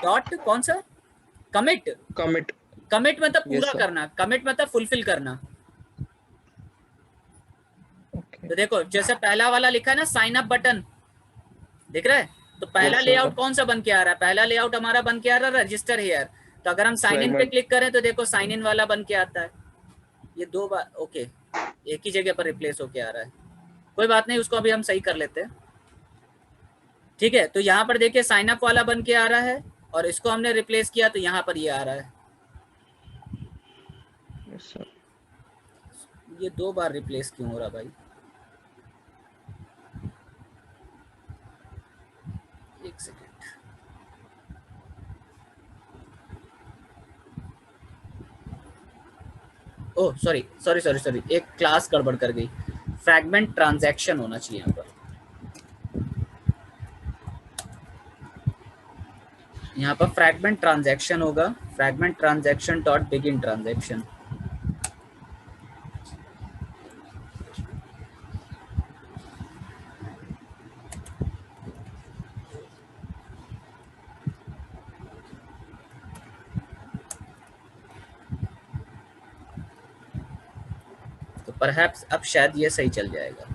डॉट कौन सा? कमिट मतलब पूरा करना, कमिट मतलब फुलफिल करना। तो देखो जैसे पहला वाला लिखा है ना साइन अप बटन, दिख रहा है? तो पहला लेआउट कौन सा बन के आ रहा है? पहला लेआउट हमारा बन के आ रहा है रजिस्टर हियर। तो अगर हम साइन इन पे क्लिक करें तो देखो साइन इन वाला बन के आता है। ये दो बार ओके एक ही जगह पर रिप्लेस होके आ रहा है, कोई बात नहीं, उसको अभी हम सही कर लेते हैं, ठीक है। तो यहाँ पर देखिए साइन अप वाला बन के आ रहा है और इसको हमने रिप्लेस किया तो यहाँ पर ये आ रहा है। ये दो बार रिप्लेस क्यों हो रहा भाई? एक सेकेंड, ओह सॉरी, एक क्लास गड़बड़ कर गई। फ्रैगमेंट ट्रांजैक्शन होना चाहिए यहाँ पर। यहाँ पर फ्रैगमेंट ट्रांजैक्शन होगा, fragment transaction dot begin transaction. तो परहैप्स अब शायद ये सही चल जाएगा।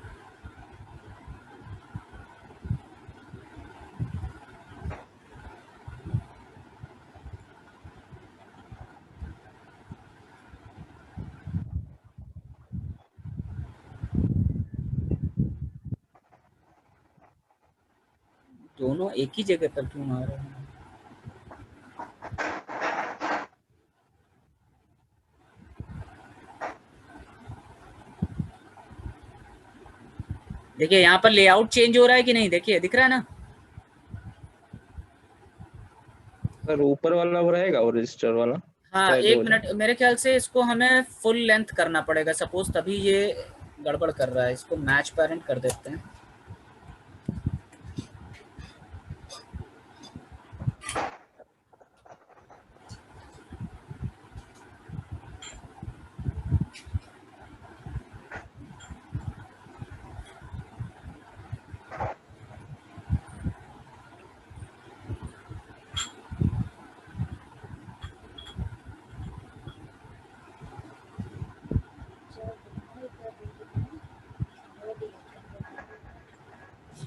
दोनों एक ही जगह पर क्यों आ रहे हैं? देखिए यहाँ पर लेआउट चेंज हो रहा है कि नहीं, देखिए दिख रहा है ना। सर ऊपर वाला वो रहेगा वो रजिस्टर वाला? हाँ एक मिनट, मेरे ख्याल से इसको हमें फुल लेंथ करना पड़ेगा सपोज, तभी ये गड़बड़ कर रहा है। इसको मैच पेरेंट कर देते हैं।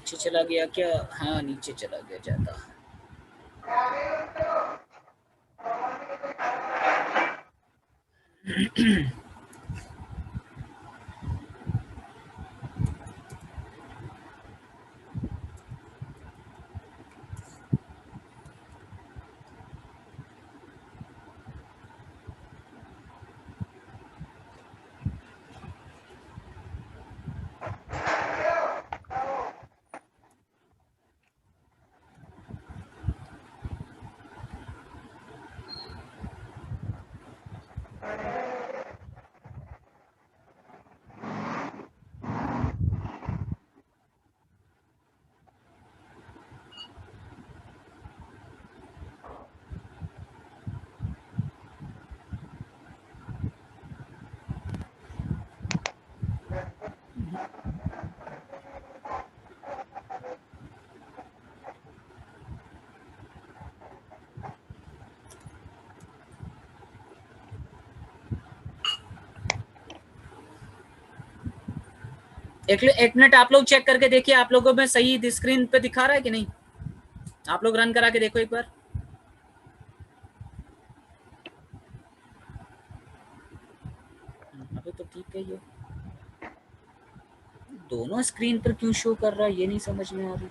नीचे चला गया क्या? हाँ नीचे चला गया ज्यादा। एक मिनट आप लोग चेक करके देखिए, आप लोगों में सही स्क्रीन पे दिखा रहा है कि नहीं? आप लोग रन करा के देखो एक बार। अभी तो ठीक है। ये दोनों स्क्रीन पर क्यों शो कर रहा है ये नहीं समझ में आ रही।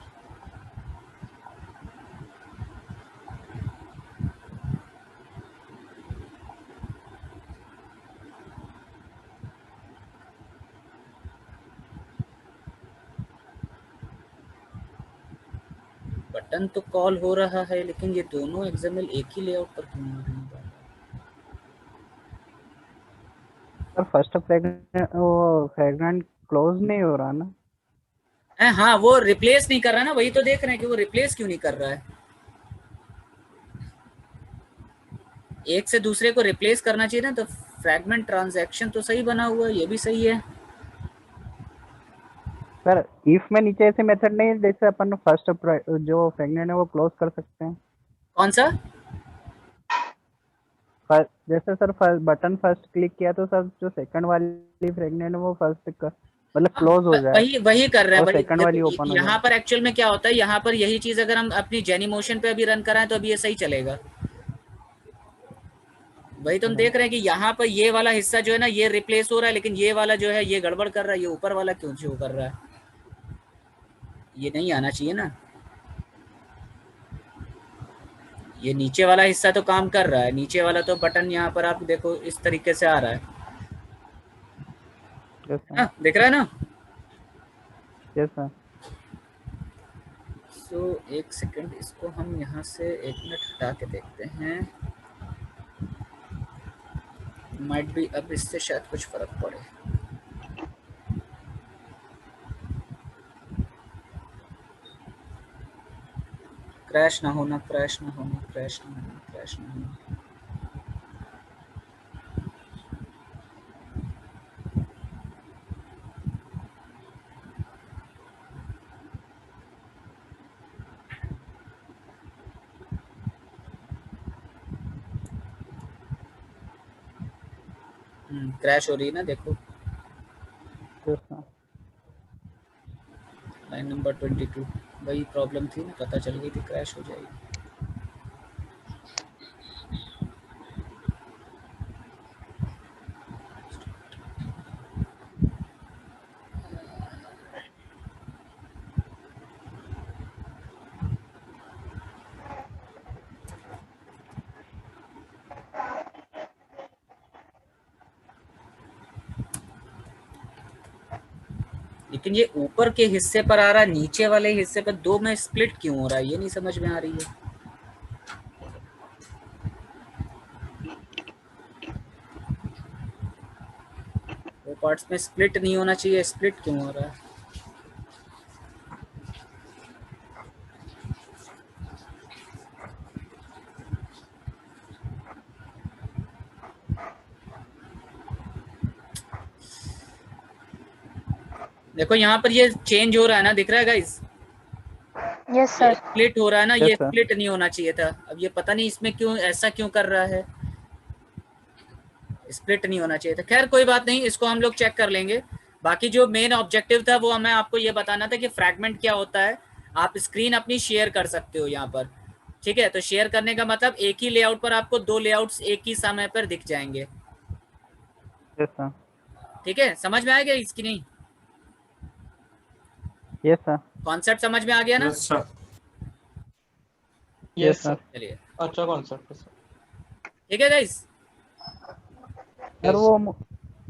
बटन तो कॉल हो रहा है लेकिन ये दोनों एक्सएमएल एक ही लेआउट पर क्यों आ रहे हैं? सर फर्स्ट फ्रेगमेंट क्लोज नहीं हो रहा ना। हाँ वो रिप्लेस नहीं कर रहा ना, वही तो देख रहे हैं कि वो रिप्लेस क्यों नहीं कर रहा है। एक से दूसरे को रिप्लेस करना चाहिए ना, तो फ्रैगमेंट ट्रांजैक्शन तो सही बना हुआ है, ये भी सही है। सर इफ में नीचे ऐसे मेथड नहीं है जैसे अपन फर्स्ट जो फ्रेगमेंट है वो क्लोज कर सकते हैं? कौन सा? जैसे सर बटन फर्स्ट क्लिक किया तो सर जो सेकंड वाली फ्रेगमेंट है वो फर्स्ट मतलब क्लोज हो जाए, वही कर रहा है। सेकंड वाली ओपन हो जाए। यहाँ पर एक्चुअल में क्या होता है, यहाँ पर यही चीज अगर हम अपनी जेनीमोशन पे अभी रन कराएं तो अभी ये सही चलेगा। वही तो हम देख रहे हैं कि यहाँ पर ये वाला हिस्सा जो है ना ये रिप्लेस हो रहा है, लेकिन ये वाला जो है ये गड़बड़ कर रहा है। ये ऊपर वाला क्यों शो कर रहा है? ये नहीं आना चाहिए ना। ये नीचे वाला हिस्सा तो काम कर रहा है, नीचे वाला तो बटन यहाँ पर आप देखो इस तरीके से आ रहा है। दिख रहा है ना? Yes sir. सो एक सेकंड, इसको हम यहाँ से एक मिनट हटा के देखते हैं। माइट भी अब इससे शायद कुछ फर्क पड़े। क्रैश ना होना, क्रैश ना होना, क्रैश ना होना, क्रैश ना होना। क्रैश हो रही है ना, देखो लाइन नंबर 22 वही प्रॉब्लम थी ना, पता चल गई थी क्रैश हो जाएगी। लेकिन ये ऊपर के हिस्से पर आ रहा है, नीचे वाले हिस्से पर 2 में स्प्लिट क्यों हो रहा है, ये नहीं समझ में आ रही है। वो पार्ट्स में स्प्लिट नहीं होना चाहिए, स्प्लिट क्यों हो रहा है। देखो यहाँ पर ये चेंज हो रहा है ना, दिख रहा है गाइस। Yes sir. स्प्लिट हो रहा है ना, Yes, ये sir. स्प्लिट नहीं होना चाहिए था। अब ये पता नहीं इसमें क्यों ऐसा क्यों कर रहा है, स्प्लिट नहीं होना चाहिए था। खैर कोई बात नहीं, इसको हम लोग चेक कर लेंगे। बाकी जो मेन ऑब्जेक्टिव था वो मैं आपको ये बताना था कि फ्रैगमेंट क्या होता है। आप स्क्रीन अपनी शेयर कर सकते हो यहाँ पर, ठीक है। तो शेयर करने का मतलब एक ही लेआउट पर आपको 2 लेआउट्स एक ही समय पर दिख जाएंगे, यस सर। ठीक है। समझ में आ गया इसकी नहीं, यस सर। कॉन्सेप्ट समझ में आ गया ना। Yes, sir. Yes sir. Sir. चलिए अच्छा कॉन्सेप्ट है सर। ठीक है गाइस। सर वो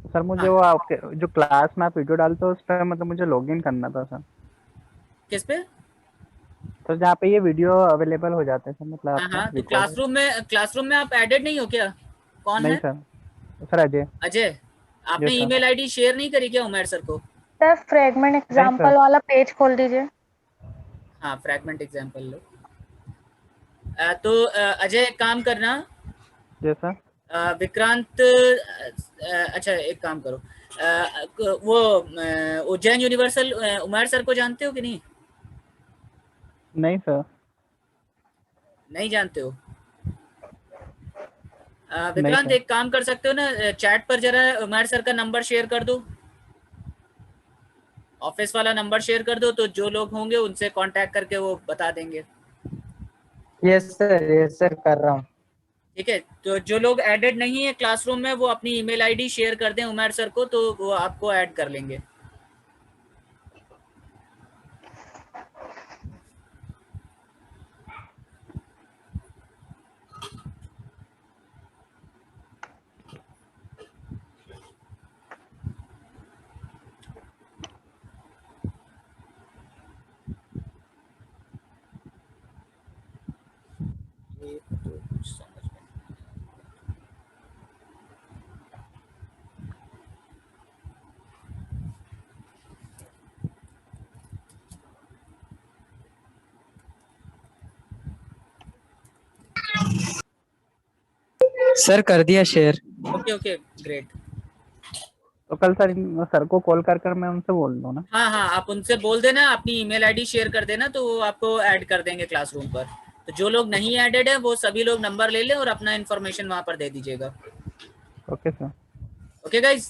सर मुझे वो आपके जो क्लास में आप वीडियो डालते हो उस पर मतलब मुझे लॉगिन करना था सर। किस पे? तो जहाँ पे ये वीडियो अवेलेबल हो जाते हैं सर, मतलब हाँ आपका हाँ, तो recorded। क्लासरूम में आप एडेड नहीं हो क्या? कौन नहीं है? Sir, sir Ajay. अजय। आपने Yes, sir. Email ID share नहीं करी क्या उमर सर को? सर फ्रेगमेंट एग्जांपल वाला पेज खोल दीजिए। हाँ फ्रैगमेंट एग्जांपल लो। तो अजय एक काम करना, यस सर। विक्रांत अच्छा एक काम करो, वो उज्जैन यूनिवर्सल उमर सर को जानते हो कि नहीं? नहीं सर। नहीं जानते हो? नहीं विक्रांत सर। एक काम कर सकते हो ना, चैट पर जरा उमर सर का नंबर शेयर कर दो, ऑफिस वाला नंबर शेयर कर दो, तो जो लोग होंगे उनसे कांटेक्ट करके वो बता देंगे। यस सर कर रहा हूँ। ठीक है, तो जो लोग एडेड नहीं है क्लासरूम में वो अपनी ईमेल आईडी शेयर कर दें उमर सर को, तो वो आपको ऐड कर लेंगे। ये तो कुछ समझ में नहीं आया। सर कर दिया शेयर। Okay okay great. तो कल सर को कॉल कर मैं उनसे बोल दूँ ना। हाँ हाँ, आप उनसे बोल देना, अपनी ईमेल आईडी शेयर कर देना, तो वो आपको ऐड कर देंगे क्लासरूम पर। तो जो लोग नहीं एडेड है वो सभी लोग नंबर ले लें और अपना इन्फॉर्मेशन वहाँ पर दे दीजिएगा। Okay sir. Okay guys,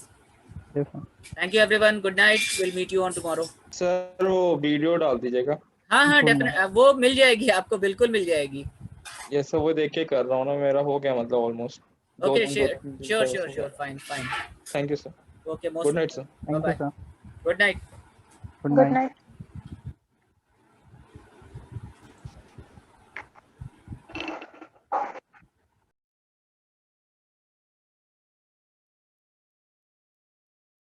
yes sir. Thank you everyone, good night, will meet you on tomorrow. Sir वो वीडियो डाल दीजिएगा। हाँ हाँ सुनना। डेफिनेट, वो मिल जाएगी आपको, बिल्कुल मिल जाएगी। ये सब वो देख के कर रहा हूँ ना, मेरा हो गया मतलब almost. Okay sure sure sure, fine fine. Thank you sir. Okay, good night sir. Thank you bye, sir. Good night. Good good night. Night.